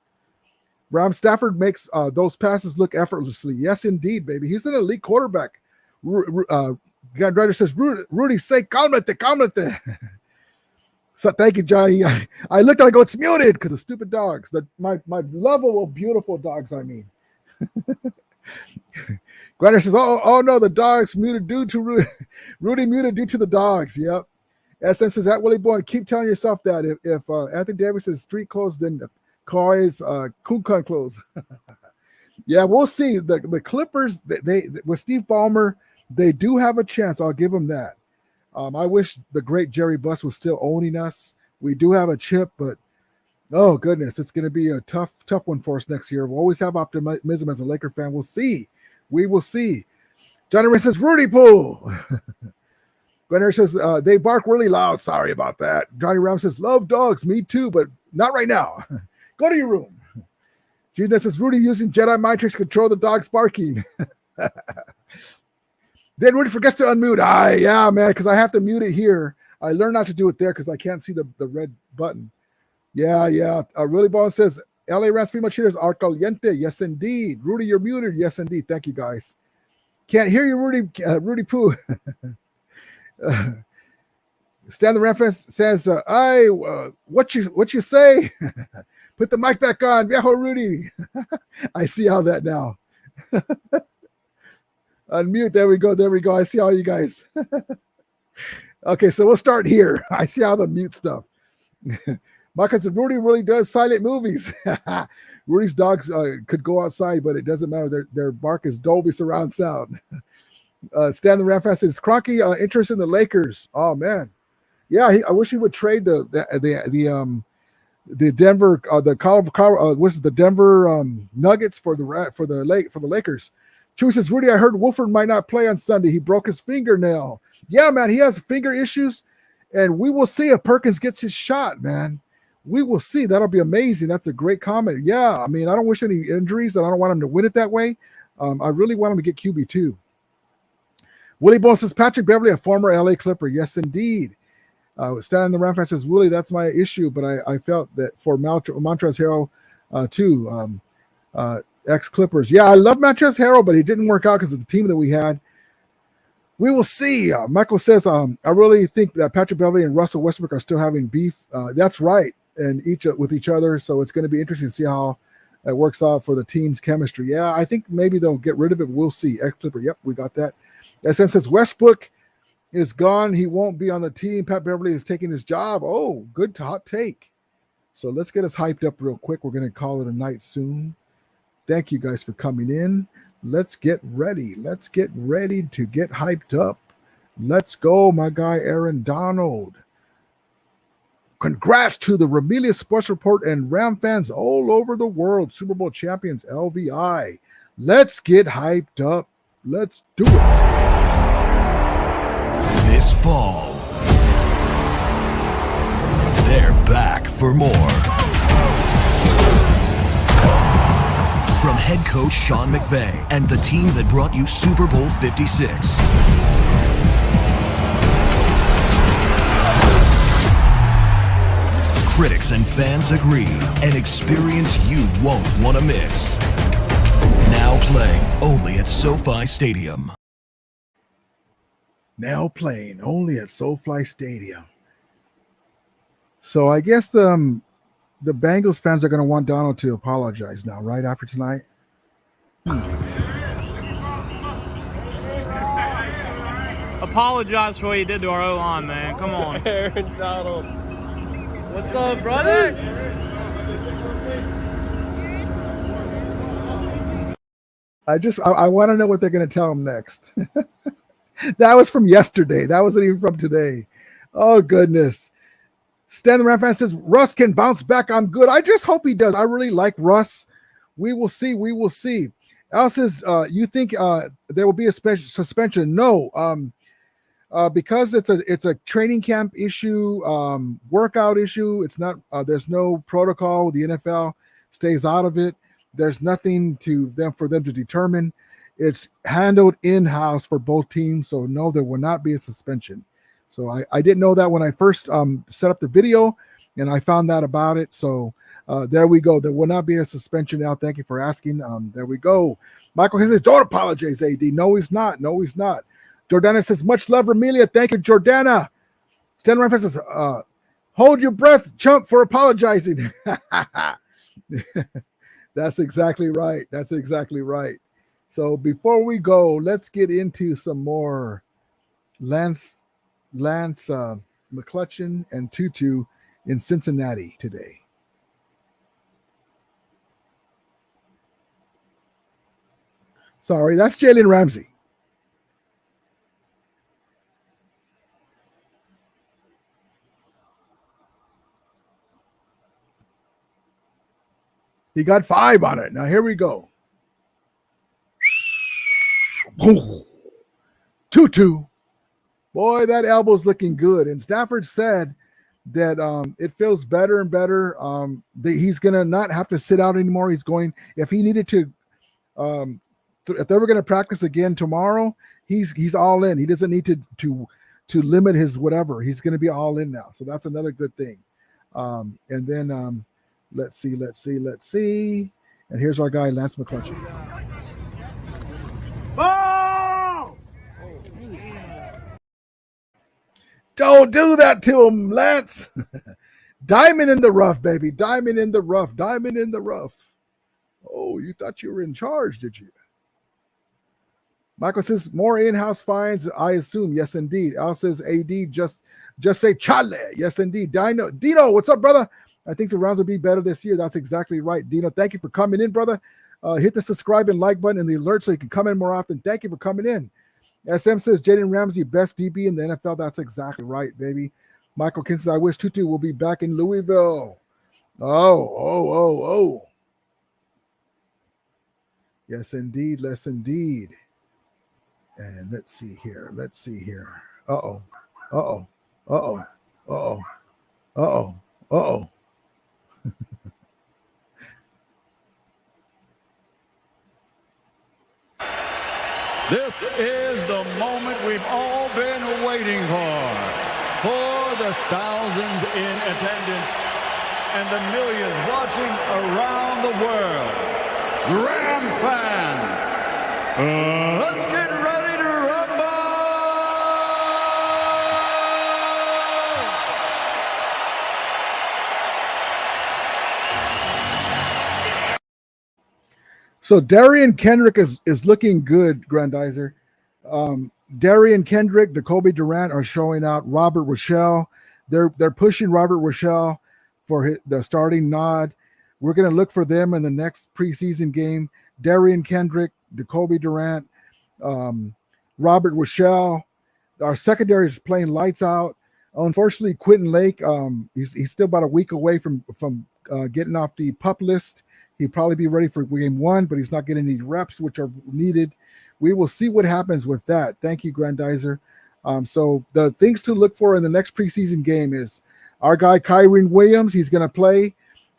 Ram Stafford makes those passes look effortlessly. Yes, indeed, baby. He's an elite quarterback. God Ryder says, Rudy, say calmate. So thank you, Johnny. I looked at it, I go, it's muted because of stupid dogs. My lovable, beautiful dogs, I mean. Ryder says, oh no, the dogs muted due to Rudy muted due to the dogs. Yep. SM says, that Willie Boy, keep telling yourself that if Anthony Davis is street clothes, then Kawhi's Kunkun clothes. Yeah, we'll see. The Clippers, they with Steve Ballmer, they do have a chance. I'll give them that. I wish the great Jerry Buss was still owning us. We do have a chip, but oh goodness, it's going to be a tough one for us next year. We'll always have optimism as a Laker fan. We'll see. We will see. Johnny Ray says, Rudy Pool. Glenn says, they bark really loud. Sorry about that. Johnny Ram says, love dogs. Me too, but not right now. Go to your room. Gina says, Rudy using Jedi mind tricks to control the dogs barking. Then Rudy forgets to unmute. Yeah, man, because I have to mute it here. I learned not to do it there because I can't see the red button. Yeah. Really Ball says, LA Rams female cheaters are caliente. Yes, indeed. Rudy, you're muted. Yes, indeed. Thank you, guys. Can't hear you, Rudy Poo. Stan the reference says, what you say? Put the mic back on. Viejo Rudy. I see how that now. Unmute. There we go. I see all you guys. Okay, so we'll start here. I see how the mute stuff. Michael said, Rudy really does silent movies. Rudy's dogs could go outside, but it doesn't matter. Their bark is Dolby surround sound. Stan the Ramfast says, Kroenke interest in the Lakers. Oh man, yeah. I wish he would trade the Denver the Denver Nuggets for the Lakers. Chewy says, Rudy, I heard Wolford might not play on Sunday. He broke his fingernail. Yeah, man, he has finger issues, and we will see if Perkins gets his shot, man. We will see. That'll be amazing. That's a great comment. Yeah, I mean, I don't wish any injuries, and I don't want him to win it that way. I really want him to get QB2. Willie Bone says, Patrick Beverly, a former LA Clipper. Yes, indeed. Stan in the Ram fan says, Willie, that's my issue, but I felt that for Montrezl Harrell, too, ex-Clippers. Yeah, I love Montrezl Harrell, but he didn't work out because of the team that we had. We will see. Michael says, I really think that Patrick Beverly and Russell Westbrook are still having beef. That's right, and with each other, so it's going to be interesting to see how it works out for the team's chemistry. Yeah, I think maybe they'll get rid of it. We'll see. Ex-Clipper, yep, we got that. SM says, Westbrook is gone. He won't be on the team. Pat Beverly is taking his job. Oh, good hot take. So let's get us hyped up real quick. We're going to call it a night soon. Thank you guys for coming in. Let's get ready. Let's get ready to get hyped up. Let's go, my guy, Aaron Donald. Congrats to the Ramelia Sports Report and Ram fans all over the world. Super Bowl champions, LVI. Let's get hyped up. Let's do it. This fall, they're back for more. From head coach Sean McVay and the team that brought you Super Bowl 56. Critics and fans agree, an experience you won't want to miss. Now playing only at SoFi Stadium. Now playing only at SoFi Stadium. So I guess the Bengals fans are going to want Donald to apologize now, right after tonight? Apologize for what you did to our O-line, man. Come on. Aaron Donald. What's up, brother? I want to know what they're going to tell him next. That was from yesterday. That wasn't even from today. Oh, goodness. Stan the Ram fan says, Russ can bounce back. I'm good. I just hope he does. I really like Russ. We will see. We will see. Al says, you think there will be a special suspension? No. Because it's a training camp issue, workout issue. It's not. There's no protocol. The NFL stays out of it. There's nothing for them to determine. It's handled in-house for both teams. So no, there will not be a suspension. So I didn't know that when I first set up the video, and I found out about it. So there we go. There will not be a suspension now. Thank you for asking. There we go. Michael says, don't apologize, AD. No, he's not. No, he's not. Jordana says, much love, Ramelia. Thank you, Jordana. Stan Ryan says, hold your breath, chump, for apologizing. That's exactly right. That's exactly right. So before we go, let's get into some more Lance McCutcheon and Tutu in Cincinnati today. Sorry, that's Jalen Ramsey. He got 5 on it. Now here we go. Tutu. Boy, that elbow's looking good. And Stafford said that it feels better and better. He's going to not have to sit out anymore. He's going, if he needed to, if they were going to practice again tomorrow, he's all in. He doesn't need to limit his whatever. He's going to be all in now. So that's another good thing. And then let's see. And here's our guy, Lance McCutcheon. Oh! Don't do that to him, Lance. Diamond in the rough, baby. Diamond in the rough. Diamond in the rough. Oh, you thought you were in charge, did you? Michael says, more in-house fines, I assume. Yes, indeed. Al says, AD, just say chale. Yes, indeed. Dino, what's up, brother? I think the rounds will be better this year. That's exactly right. Dino, thank you for coming in, brother. Hit the subscribe and like button and the alert so you can come in more often. Thank you for coming in. SM says, Jaden Ramsey, best DB in the NFL. That's exactly right, baby. Michael King says, I wish Tutu will be back in Louisville. Oh. Yes, indeed. Yes, indeed. And let's see here. Uh-oh. This is the moment we've all been waiting for the thousands in attendance and the millions watching around the world. Rams fans, let's get ready to rumble! So Darian Kendrick is looking good, Grandizer. Darian Kendrick, Jacoby Durant are showing out. Robert Rochelle, they're pushing Robert Rochelle for the starting nod. We're going to look for them in the next preseason game. Darian Kendrick, Jacoby Durant, Robert Rochelle. Our secondary is playing lights out. Unfortunately, Quentin Lake, he's still about a week away from getting off the PUP list. He'd probably be ready for game 1, but he's not getting any reps, which are needed. We will see what happens with that. Thank you, Grandizer. So the things to look for in the next preseason game is our guy, KYREN Williams. He's going to play.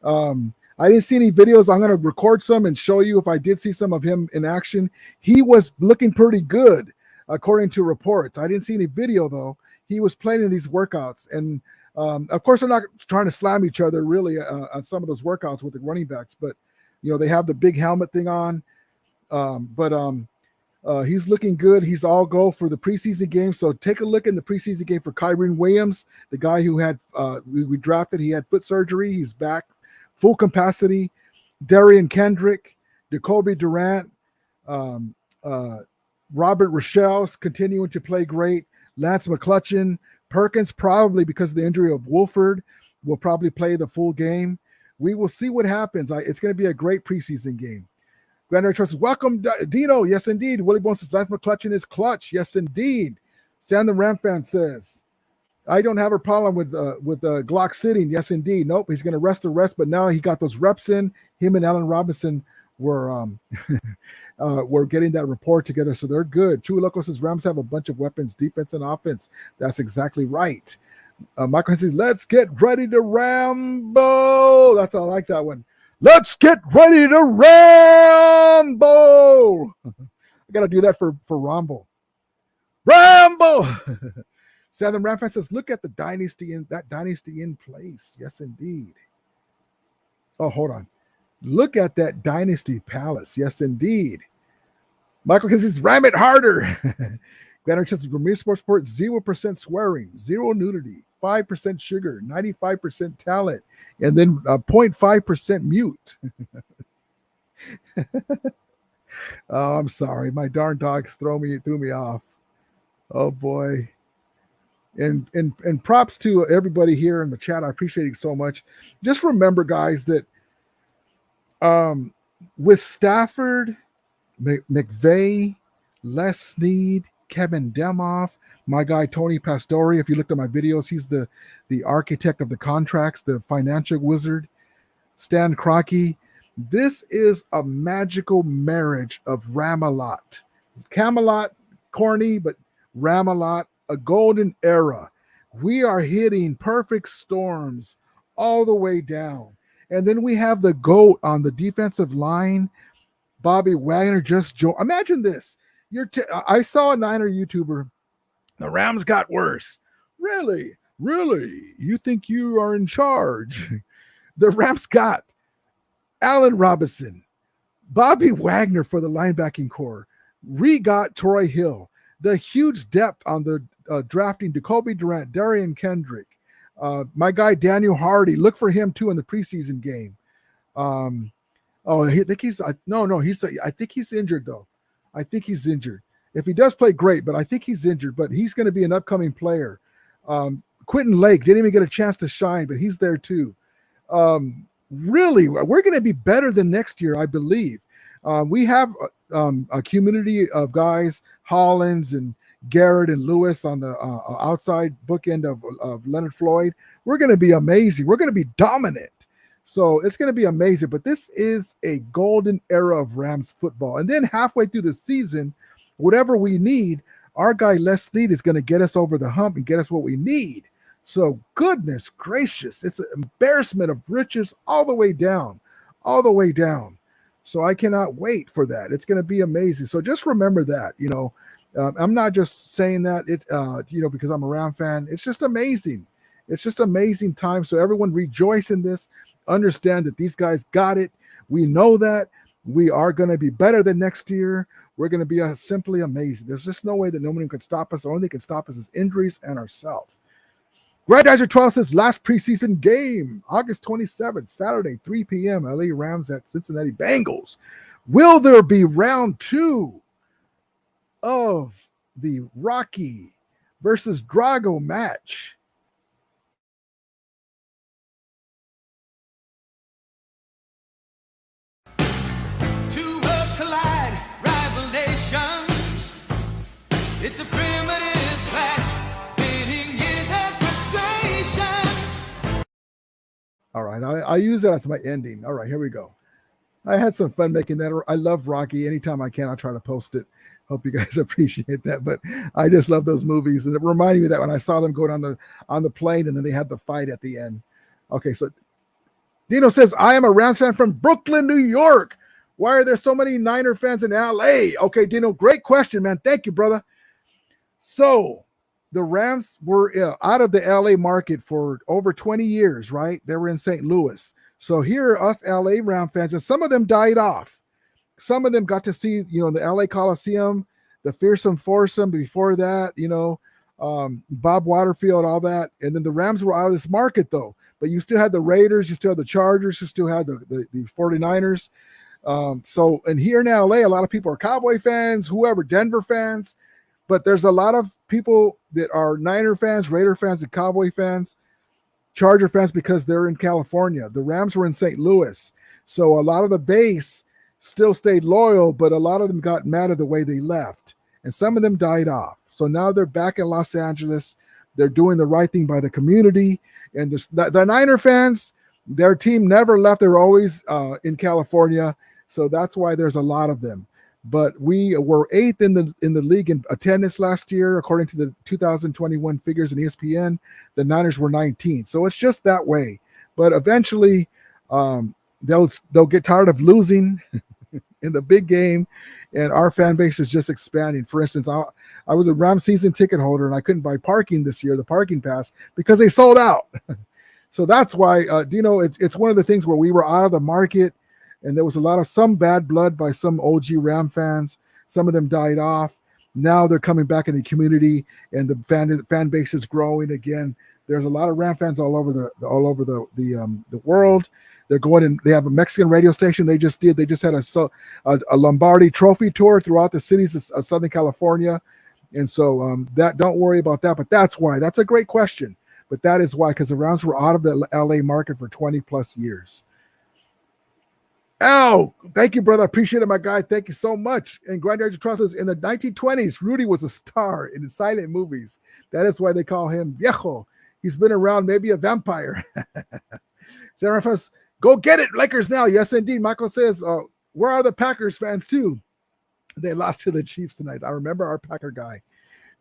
I didn't see any videos. I'm going to record some and show you if I did see some of him in action. He was looking pretty good, according to reports. I didn't see any video, though. He was playing in these workouts. And, of course, they're not trying to slam each other, really, on some of those workouts with the running backs. But, they have the big helmet thing on. He's looking good. He's all go for the preseason game. So take a look in the preseason game for KYREN Williams, the guy who had we drafted. He had foot surgery. He's back, full capacity. Darian Kendrick, Jacoby Durant, Robert Rochelle's continuing to play great. Lance McCutcheon, Perkins, probably because of the injury of Wolford, will probably play the full game. We will see what happens. It's going to be a great preseason game. Granddaughter Trust, welcome, Dino. Yes, indeed. Willie Bones says Lance McCutcheon is clutch. Yes, indeed. Sam the Ram fan says, I don't have a problem with Glock sitting. Yes, indeed. Nope, he's going to rest the rest, but now he got those reps in. Him and Allen Robinson were getting that rapport together, so they're good. True Loco says Rams have a bunch of weapons, defense and offense. That's exactly right. Michael says, let's get ready to Rambo. I like that one. Let's get ready to Rambo. I got to do that for Rambo. Rambo. Southern Ram fan says, look at the dynasty in place. Yes, indeed. Oh, hold on. Look at that dynasty palace. Yes, indeed. Michael says, ram it harder. Banner says, Premier Sports Report, 0% swearing, 0 nudity, 5% sugar, 95% talent, and then 0.5% mute. Oh, I'm sorry. My darn dogs threw me off. Oh boy. And props to everybody here in the chat. I appreciate it so much. Just remember, guys, that with Stafford, McVay, Les Snead, Kevin Demoff, my guy Tony Pastore, if you looked at my videos, he's the architect of the contracts, the financial wizard, Stan Kroenke. This is a magical marriage of Ramalot. Camelot, corny, but Ramalot, a golden era. We are hitting perfect storms all the way down. And then we have the GOAT on the defensive line. Bobby Wagner just joined. Imagine this. I saw a Niner YouTuber. The Rams got worse. Really? You think you are in charge? The Rams got Allen Robinson, Bobby Wagner for the linebacking core. Got Troy Hill. The huge depth on the drafting Jacoby Durant, Darian Kendrick, my guy Daniel Hardy. Look for him too in the preseason game. I think he's injured though. I think he's injured. If he does play, great, but I think he's injured. But he's going to be an upcoming player. Quentin Lake didn't even get a chance to shine, but he's there too. Really, we're going to be better than next year, I believe. We have a community of guys, Hollins and Garrett and Lewis on the outside bookend of Leonard Floyd. We're going to be amazing. We're going to be dominant. So it's going to be amazing. But this is a golden era of Rams football. And then halfway through the season, whatever we need, our guy Les Snead is going to get us over the hump and get us what we need. So goodness gracious, it's an embarrassment of riches all the way down. So I cannot wait for that. It's going to be amazing. So just remember that, I'm not just saying that because I'm a Ram fan. It's just amazing. It's just amazing time. So everyone rejoice in this. Understand that these guys got it. We know that we are going to be better than next year. We're going to be simply amazing. There's just no way that nobody can stop us. The only thing that can stop us is injuries and ourselves. Grandizer 12 says last preseason game, August 27th, Saturday, 3 p.m. LA Rams at Cincinnati Bengals. Will there be round 2 of the Rocky versus Drago match? Two worlds collide, rival nations. It's a primitive clash, pitting years of frustration. All right, I use that as my ending. All right, here we go. I had some fun making that. I love Rocky. Anytime I can, I'll try to post it. Hope you guys appreciate that. But I just love those movies, and it reminded me that when I saw them go down on the plane, and then they had the fight at the end. Okay, so Dino says, I am a Rams fan from Brooklyn, New York. Why are there so many Niner fans in LA? Okay, Dino, great question, man. Thank you, brother. So the Rams were out of the LA market for over 20 years, right? They were in St. Louis. So here are us LA Ram fans, and some of them died off. Some of them got to see, the LA Coliseum, the Fearsome Foursome before that, Bob Waterfield, all that. And then the Rams were out of this market, though. But you still had the Raiders, you still had the Chargers, you still had the 49ers. And here in LA, a lot of people are Cowboy fans, whoever, Denver fans. But there's a lot of people that are Niner fans, Raider fans, and Cowboy fans, Charger fans, because they're in California. The Rams were in St. Louis. So a lot of the base still stayed loyal, but a lot of them got mad at the way they left. And some of them died off. So now they're back in Los Angeles. They're doing the right thing by the community. And the Niner fans, their team never left. They're always in California. So that's why there's a lot of them. But we were 8th in the league in attendance last year, according to the 2021 figures in ESPN. The Niners were 19th. So it's just that way. But eventually, they'll get tired of losing in the big game, and our fan base is just expanding. For instance, I was a Rams season ticket holder, and I couldn't buy parking this year, the parking pass, because they sold out. So that's why, Dino, it's one of the things where we were out of the market, and there was some bad blood by some OG Ram fans. Some of them died off. Now they're coming back in the community, and the fan base is growing again. There's a lot of Ram fans all over the world. They're going in. They have a Mexican radio station. They just had a Lombardi Trophy tour throughout the cities of Southern California, and so that, don't worry about that. But that's why. That's a great question. But that is why, because the Rams were out of the LA market for 20 plus years. Al, thank you, brother. I appreciate it, my guy. Thank you so much. And Grandizer Trust says, in the 1920s, Rudy was a star in silent movies. That is why they call him Viejo. He's been around, maybe a vampire. Serafas, go get it, Lakers now. Yes, indeed. Michael says, where are the Packers fans too? They lost to the Chiefs tonight. I remember our Packer guy.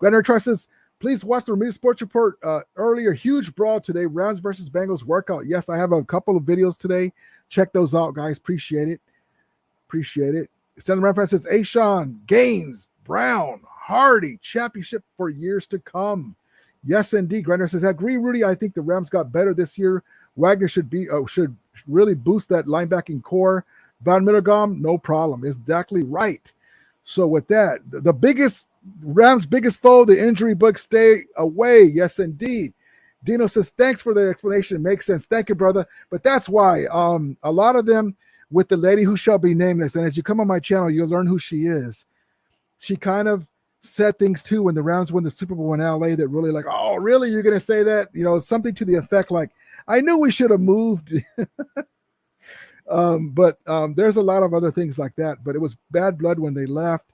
Grandizer Trust says, please watch the Remedial Sports Report earlier. Huge brawl today. Rams versus Bengals workout. Yes, I have a couple of videos today. Check those out, guys. Appreciate it. Stanley Ram fan says, Ashawn, Gaines, Brown, Hardy, championship for years to come. Yes, indeed. Grandizer says, I agree, Rudy. I think the Rams got better this year. Wagner should really boost that linebacking core. Von Millerbaum, no problem. Exactly right. So with that, the Rams' biggest foe, the injury bug, stay away. Yes, indeed. Dino says, thanks for the explanation. It makes sense. Thank you, brother. But that's why a lot of them with the lady who shall be nameless, and as you come on my channel, you'll learn who she is. She kind of said things too when the Rams won the Super Bowl in LA that really like, oh, really? You're going to say that? Something to the effect like, I knew we should have moved. But there's a lot of other things like that. But it was bad blood when they left.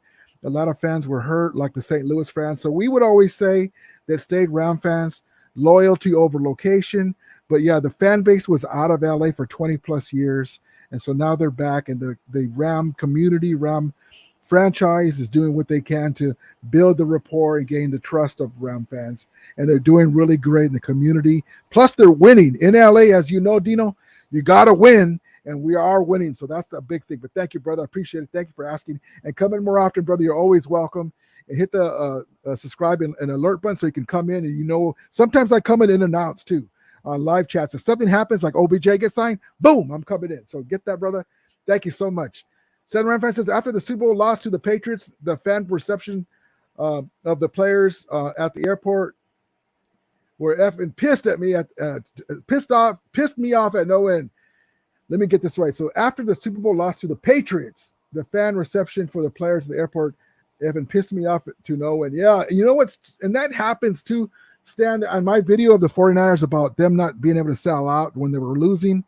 A lot of fans were hurt, like the St. Louis fans. So we would always say that stayed Ram fans, loyalty over location. But yeah, the fan base was out of LA for 20 plus years. And so now they're back, and the Ram community, Ram franchise is doing what they can to build the rapport and gain the trust of Ram fans. And they're doing really great in the community. Plus they're winning in LA. As you know, Dino, you got to win. and we are winning. So that's a big thing. But thank you, brother. I appreciate it. Thank you for asking. And come in more often, brother. You're always welcome. And hit the subscribe and alert button so you can come in. And sometimes I come in and announce too on live chats. If something happens, like OBJ gets signed, boom, I'm coming in. So get that, brother. Thank you so much. San Ram fan says, after the Super Bowl loss to the Patriots, the fan reception of the players at the airport were effing pissed at me, pissed me off at no end. Let me get this right. So after the Super Bowl loss to the Patriots, the fan reception for the players at the airport effing pissed me off to no end. Yeah, you know what's, and that happens too, Stan, on my video of the 49ers about them not being able to sell out when they were losing.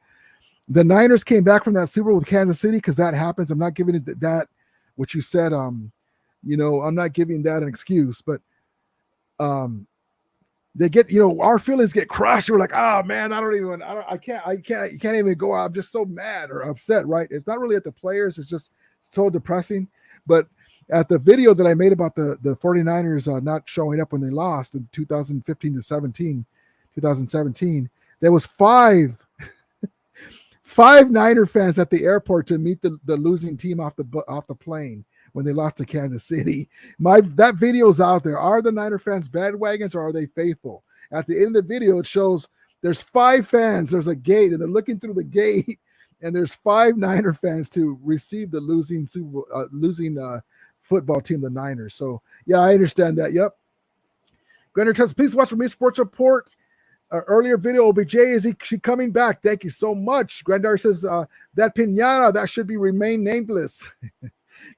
The Niners came back from that Super Bowl with Kansas City because that happens. I'm not giving it that, what you said, I'm not giving that an excuse, but they get, our feelings get crushed. We're like, oh man, I can't even go out. I'm just so mad or upset, right? It's not really at the players. It's just so depressing. But at the video that I made about the 49ers not showing up when they lost in 2017, there was five Niner fans at the airport to meet the losing team off the plane when they lost to Kansas City. That video's out there. Are the Niner fans bandwagons or are they faithful? At the end of the video, it shows there's 5 fans. There's a gate, and they're looking through the gate, and there's 5 Niner fans to receive the losing football team, the Niners. So yeah, I understand that. Yep. Grander Test, please watch for me sports report. Earlier video, OBJ, she coming back? Thank you so much. Grandar says that pinata that should be remain nameless.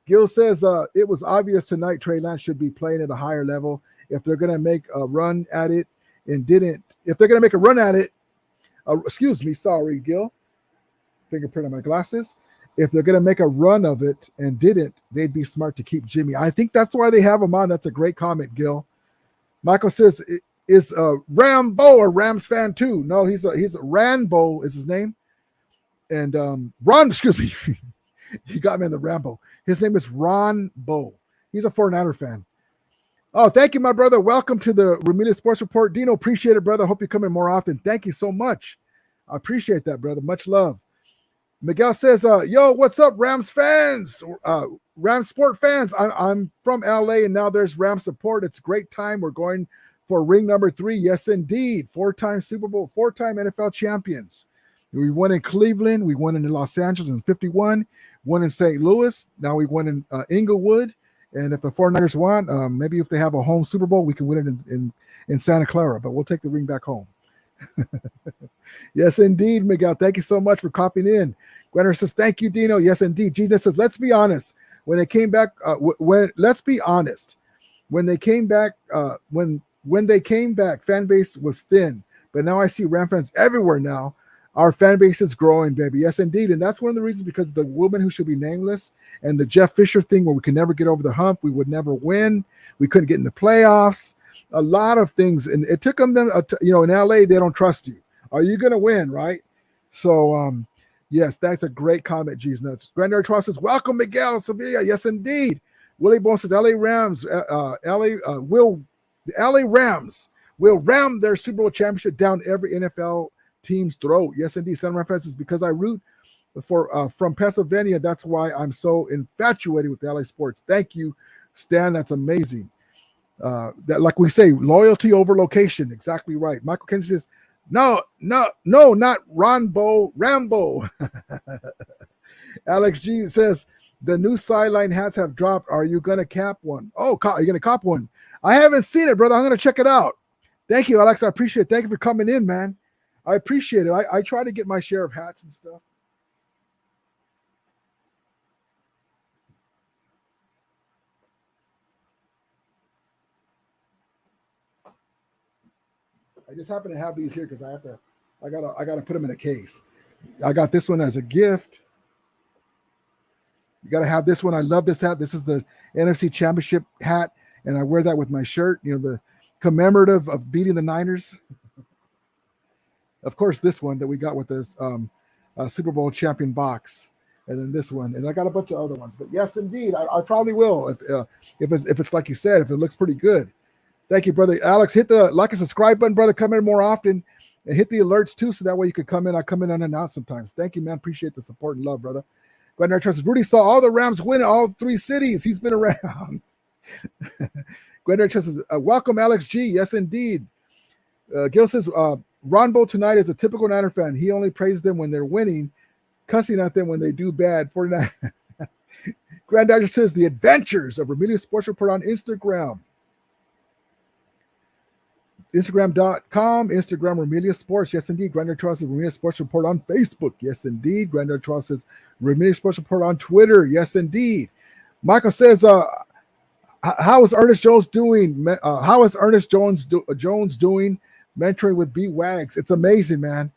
Gil says it was obvious tonight Trey Lance should be playing at a higher level. If they're going to make a run at it and didn't, if they're going to make a run at it, excuse me, sorry, Gil. Fingerprint on my glasses. If they're going to make a run of it and didn't, they'd be smart to keep Jimmy. I think that's why they have him on. That's a great comment, Gil. Michael says, is Rambo a Rams fan too? No, he's Rambo is his name. And Ron, excuse me. You got me on the Rambo. His name is Ron Bo. He's a 49er fan. Oh, thank you, my brother. Welcome to the Ramirez Sports Report. Dino, appreciate it, brother. Hope you come in more often. Thank you so much. I appreciate that, brother. Much love. Miguel says, yo, what's up, Rams fans? Rams sport fans. I'm from LA, and now there's Rams support. It's a great time. We're going for ring number 3. Yes, indeed. 4-time Super Bowl, 4-time NFL champions. We won in Cleveland. We won in Los Angeles in 51. Won in St. Louis. Now we won in Inglewood. And if the 49ers won, maybe if they have a home Super Bowl, we can win it in Santa Clara. But we'll take the ring back home. Yes, indeed, Miguel. Thank you so much for copying in. Gwenner says, thank you, Dino. Yes, indeed. Gina says, let's be honest. When they came back, let's be honest. When they came back, when they came back, fan base was thin. But now I see Ram fans everywhere now. Our fan base is growing, baby. Yes, indeed. And that's one of the reasons, because of the woman who should be nameless and the Jeff Fisher thing where we could never get over the hump. We would never win. We couldn't get in the playoffs. A lot of things. And it took them, in LA, they don't trust you. Are you going to win, right? So, yes, that's a great comment, G's Nuts. Grandeur Trust says, welcome, Miguel Sevilla. Yes, indeed. Willie Bone says, LA Rams will ram their Super Bowl championship down every NFL team's throat. Yes, indeed. San Fran says, because I root for from Pennsylvania. That's why I'm so infatuated with the LA sports. Thank you, Stan. That's amazing. That, like we say, loyalty over location. Exactly right. Michael Kenzie says, no, not Rambo. Alex G says, the new sideline hats have dropped. Are you going to cap one? Oh, are you going to cop one? I haven't seen it, brother. I'm going to check it out. Thank you, Alex. I appreciate it. Thank you for coming in, man. I appreciate it. I try to get my share of hats and stuff. I just happen to have these here because I gotta put them in a case. I got this one as a gift. You gotta have this one. I love this hat. This is the NFC Championship hat, and I wear that with my shirt. The commemorative of beating the Niners. Of course, this one that we got with this Super Bowl champion box, and then this one, and I got a bunch of other ones. But yes, indeed, I probably will if it's like you said, if it looks pretty good. Thank you, brother Alex. Hit the like and subscribe button, brother. Come in more often. And hit the alerts too, so that way you could come in. I come in unannounced sometimes. Thank you, man. Appreciate the support and love, brother. Glenn Trust. Rudy saw all the Rams win in all 3 cities. He's been around. Glenn Trust. Welcome, Alex G. Yes, indeed. Gil says, Ronbo tonight is a typical Niner fan. He only praises them when they're winning, cussing at them when they do bad. 49. Grand Doctor says, the adventures of Remedial Sports Report on Instagram. Instagram.com, Instagram Remedial Sports. Yes, indeed. Grand Charles says Remedial Sports Report on Facebook. Yes, indeed. Grand Charles says Remedial Sports Report on Twitter. Yes, indeed. Michael says, how is Ernest Jones doing? How is Ernest Jones doing mentoring with B Wags? It's amazing, man.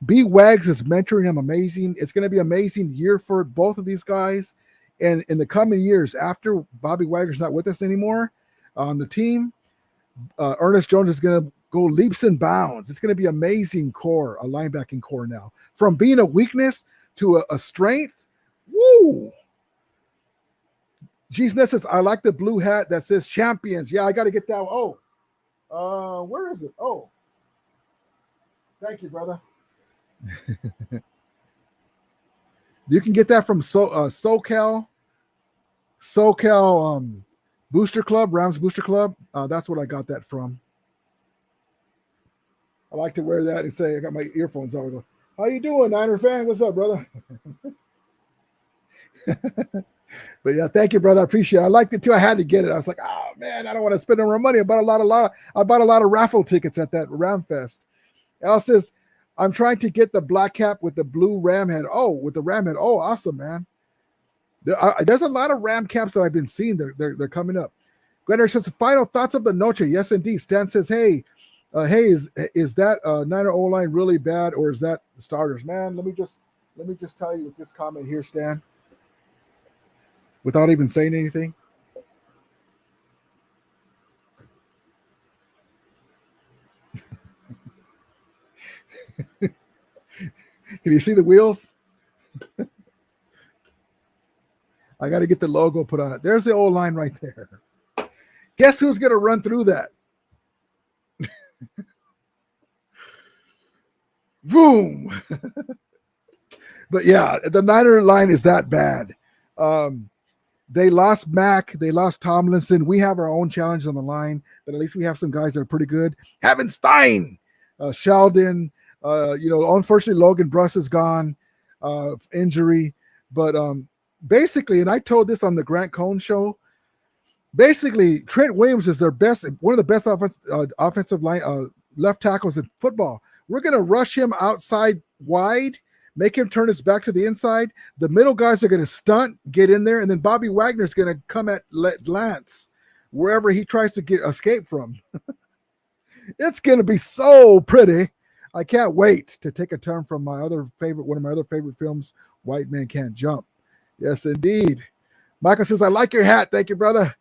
B Wags is mentoring him amazing. It's going to be an amazing year for both of these guys. And in the coming years, after Bobby Wagner's not with us anymore on the team, Ernest Jones is going to go leaps and bounds. It's going to be amazing core, a linebacking core now. From being a weakness to a strength. Woo! G's Ness says, I like the blue hat that says champions. Yeah, I got to get that. Oh, where is it? Oh, thank you, brother. You can get that from SoCal Booster Club, Rams Booster Club. That's what I got that from. I like to wear that and say, I got my earphones on. I go, how you doing, Niner fan? What's up, brother? But yeah, thank you, brother. I appreciate it. I liked it too. I had to get it. I was like, oh man, I don't want to spend more money. I bought a lot of raffle tickets at that Ram Fest. Al says, I'm trying to get the black cap with the blue ram head. Oh, with the ram head. Oh, awesome, man. There's a lot of ram caps that I've been seeing. They're coming up. Glenn says, final thoughts of the noche. Yes, indeed. Stan says, hey, is that Niner O-line really bad, or is that the starters? Man, let me just tell you with this comment here, Stan, without even saying anything. Can you see the wheels? I got to get the logo put on it. There's the old line right there. Guess who's going to run through that? Boom. But yeah, the Niner line is that bad. They lost Mack. They lost Tomlinson. We have our own challenge on the line, but at least we have some guys that are pretty good. Havenstein, Sheldon, unfortunately Logan Bruss is gone, injury. But basically, and I told this on the Grant Cohn show, basically Trent Williams is one of the best offensive line left tackles in football. We're going to rush him outside wide, make him turn his back to the inside. The middle guys are going to stunt, get in there, and then Bobby Wagner's going to come at Lance wherever he tries to escape from. It's going to be so pretty. I can't wait to take a turn from one of my other favorite films, White Man Can't Jump. Yes, indeed. Michael says, I like your hat. Thank you, brother.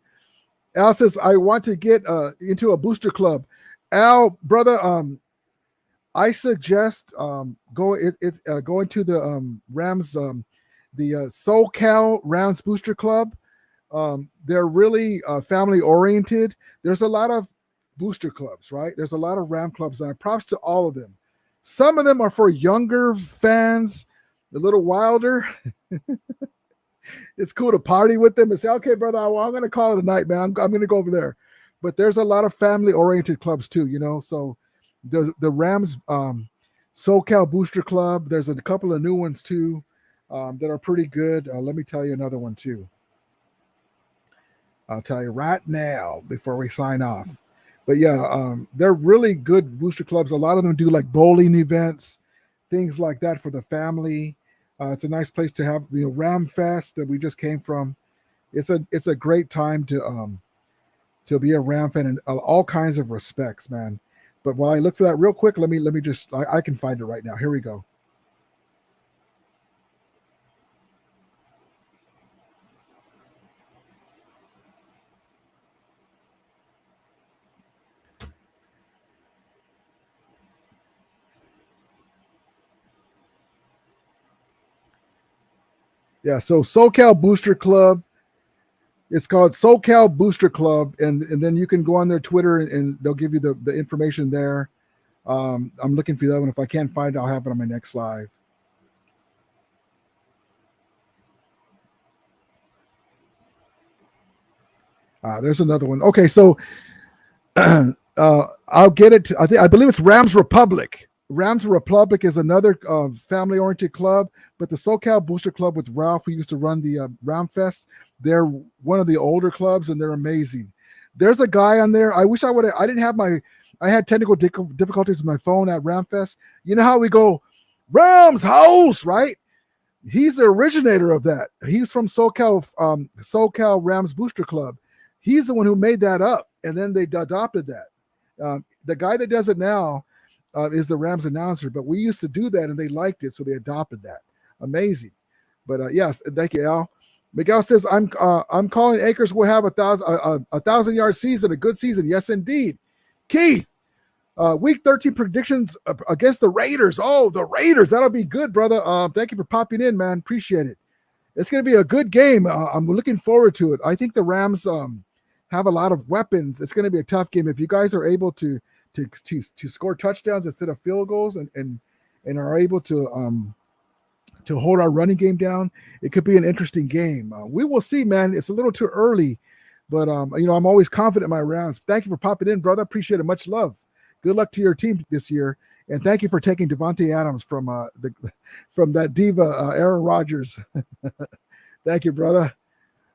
Al says, I want to get into a booster club. Al, brother, I suggest go into the Rams, the SoCal Rams Booster Club. They're really family oriented. There's a lot of booster clubs, right? There's a lot of Ram clubs, and props to all of them. Some of them are for younger fans, a little wilder. It's cool to party with them and say, okay, brother, I'm going to call it a night, man. I'm going to go over there. But there's a lot of family oriented clubs too, so the Rams SoCal Booster Club, there's a couple of new ones too that are pretty good. Let me tell you another one too. I'll tell you right now before we sign off. But yeah, they're really good booster clubs. A lot of them do like bowling events, things like that for the family. It's a nice place to have, Ram Fest that we just came from. It's a great time to be a Ram fan in all kinds of respects, man. But while I look for that real quick, let me just, I can find it right now. Here we go. Yeah, so SoCal Booster Club. It's called SoCal Booster Club, and then you can go on their Twitter and they'll give you the information there. I'm looking for that one. If I can't find it, I'll have it on my next live. There's another one. Okay, so I'll get it. I believe it's Rams Republic. Rams Republic is another family-oriented club, but the SoCal Booster Club with Ralph, who used to run the Ram Fest, they're one of the older clubs, and they're amazing. There's a guy on there. I wish I would have. I had technical difficulties with my phone at Ram Fest. You know how we go, Rams house, right? He's the originator of that. He's from SoCal Rams Booster Club. He's the one who made that up, and then they adopted that. The guy that does it now is the Rams announcer, but we used to do that, and they liked it, so they adopted that. Amazing. But yes, thank you, Al. Miguel says, I'm calling Akers will have a 1,000-yard season, a good season. Yes, indeed. Keith, week 13 predictions against the Raiders. Oh, the Raiders. That'll be good, brother. Thank you for popping in, man. Appreciate it. It's going to be a good game. I'm looking forward to it. I think the Rams have a lot of weapons. It's going to be a tough game. If you guys are able to score touchdowns instead of field goals and are able to hold our running game down, it could be an interesting game. We will see, man. It's a little too early, but I'm always confident in my Rams. Thank you for popping in, brother. Appreciate it. Much love. Good luck to your team this year, and thank you for taking Devontae Adams from that diva Aaron Rodgers. Thank you, brother.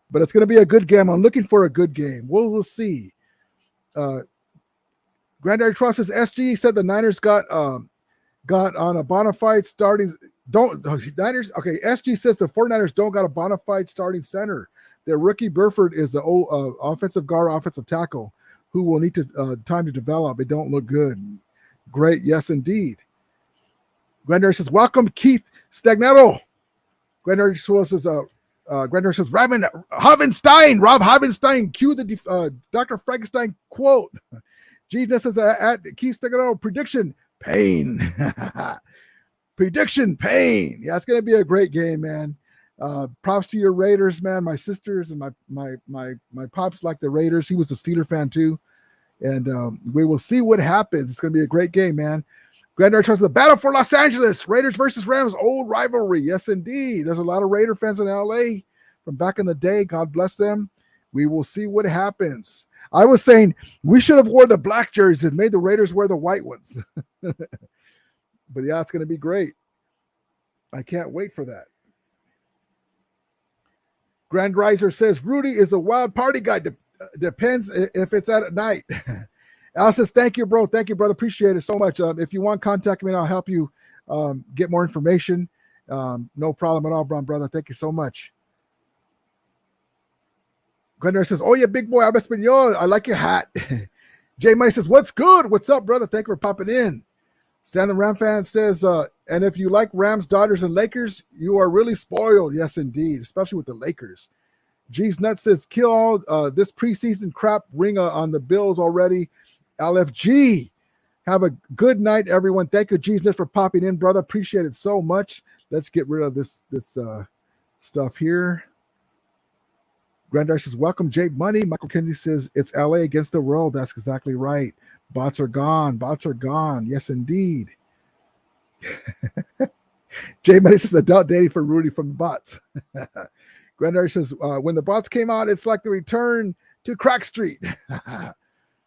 But it's going to be a good game. I'm looking for a good game. We'll see. Granddaddy Trust says SG said the Niners got on a bona fide starting. Niners. Okay, SG says the 49ers don't got a bona fide starting center. Their rookie Burford is the old offensive guard, offensive tackle, who will need time to develop. It don't look good. Great, yes, indeed. Granddaddy says, welcome, Keith Stagnato. Granddaddy says, Rob Havenstein, cue the Dr. Frankenstein quote. Jesus says, at Keith Stagnato, prediction, pain. Prediction, pain. Yeah, it's going to be a great game, man. Props to your Raiders, man. My sisters and my pops like the Raiders. He was a Steeler fan too. And we will see what happens. It's going to be a great game, man. Granddad Trust, the battle for Los Angeles, Raiders versus Rams, old rivalry. Yes, indeed. There's a lot of Raider fans in LA from back in the day. God bless them. We will see what happens. I was saying we should have wore the black jerseys and made the Raiders wear the white ones. But yeah, it's going to be great. I can't wait for that. Grand Riser says, Rudy is a wild party guy. Depends if it's at night. Al says, thank you, bro. Thank you, brother. Appreciate it so much. If you want, contact me and I'll help you get more information. No problem at all, brother. Thank you so much. Grandar says, oh, yeah, big boy. I'm Espanol. I like your hat. Jay Money says, what's good? What's up, brother? Thank you for popping in. Sam the Ram fan says, and if you like Rams, Dodgers, and Lakers, you are really spoiled. Yes, indeed, especially with the Lakers. G's Nuts says, kill all this preseason crap. Ring on the Bills already. LFG. Have a good night, everyone. Thank you, G's Nuts, for popping in, brother. Appreciate it so much. Let's get rid of this stuff here. Grandar says, welcome, Jay Money. Michael Kinsey says, it's LA against the world. That's exactly right. Bots are gone. Bots are gone. Yes, indeed. Jay Money says, adult dating for Rudy from the bots. Grandar says, when the bots came out, it's like the return to Crack Street.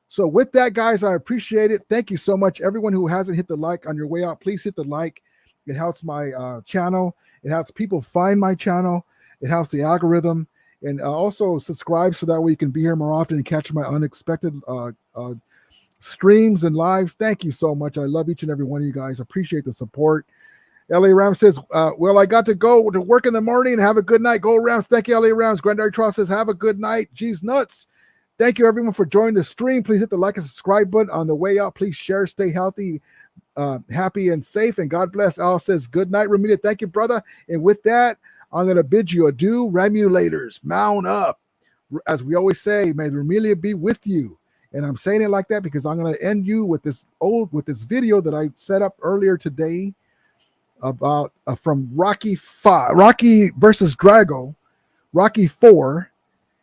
So with that, guys, I appreciate it. Thank you so much. Everyone who hasn't hit the like on your way out, please hit the like. It helps my channel. It helps people find my channel. It helps the algorithm. And also subscribe so that way you can be here more often and catch my unexpected streams and lives. Thank you so much. I love each and every one of you guys. Appreciate the support. LA Rams says, well, I got to go to work in the morning and have a good night. Go Rams. Thank you, LA Rams. Granddaddy Tross says, have a good night. Geez, nuts. Thank you, everyone, for joining the stream. Please hit the like and subscribe button on the way out. Please share. Stay healthy, happy, and safe. And God bless. Al says, good night, Ramita. Thank you, brother. And with that, I'm going to bid you adieu, Ramulators. Mount up. As we always say, may the Ramelia be with you. And I'm saying it like that because I'm going to end you with this video that I set up earlier today about from Rocky versus Drago, Rocky 4.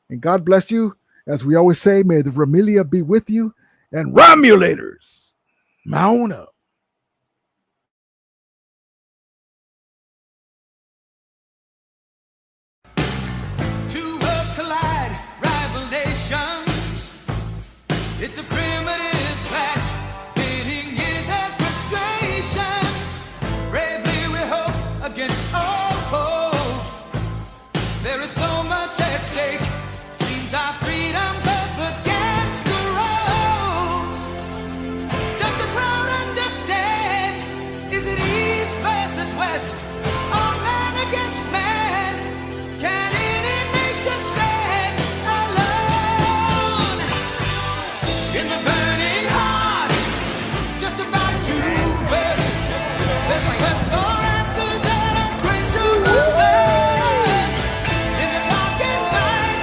And God bless you. As we always say, may the Ramelia be with you. And Ramulators. Mount up. Two worlds collide, rival nations. It's a primitive clash, pitting years of frustration. Bravely we hope against all hope. There is so much at stake. Seems our freedom's up against the ropes. Does the crowd understand? Is it east versus west? Or man against man? Can any nation stand alone? In the burning heart, just about to burst. There's a quest for answers and a quenchable thirst. In the darkest night,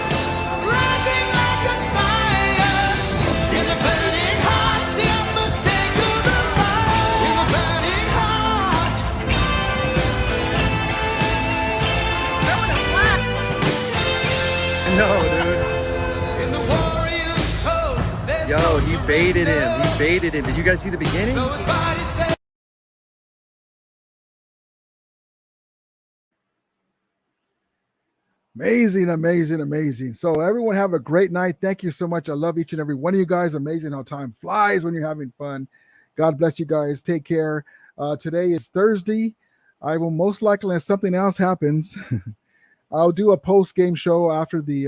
rising like a fire. In the burning heart, the unmistakable fire. In the burning heart. No, dude. In the warrior's code, there's Yo, no he baited him. surrender. He baited him. Did you guys see the beginning? Though his body said Amazing, amazing, amazing. So everyone have a great night. Thank you so much. I love each and every one of you guys. Amazing how time flies when you're having fun. God bless you guys. Take care. Today is Thursday. I will most likely, unless something else happens, I'll do a post-game show after the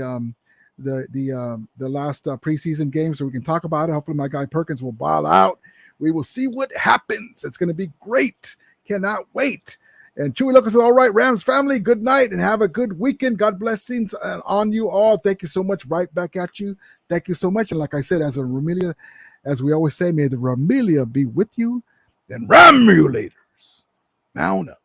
last preseason game so we can talk about it. Hopefully my guy Perkins will ball out. We will see what happens. It's going to be great. Cannot wait. And Chewy Lucas is all right, Rams family. Good night and have a good weekend. God blessings on you all. Thank you so much. Right back at you. Thank you so much. And like I said, as we always say, may the Ramelia be with you and Ramulators. Mount up.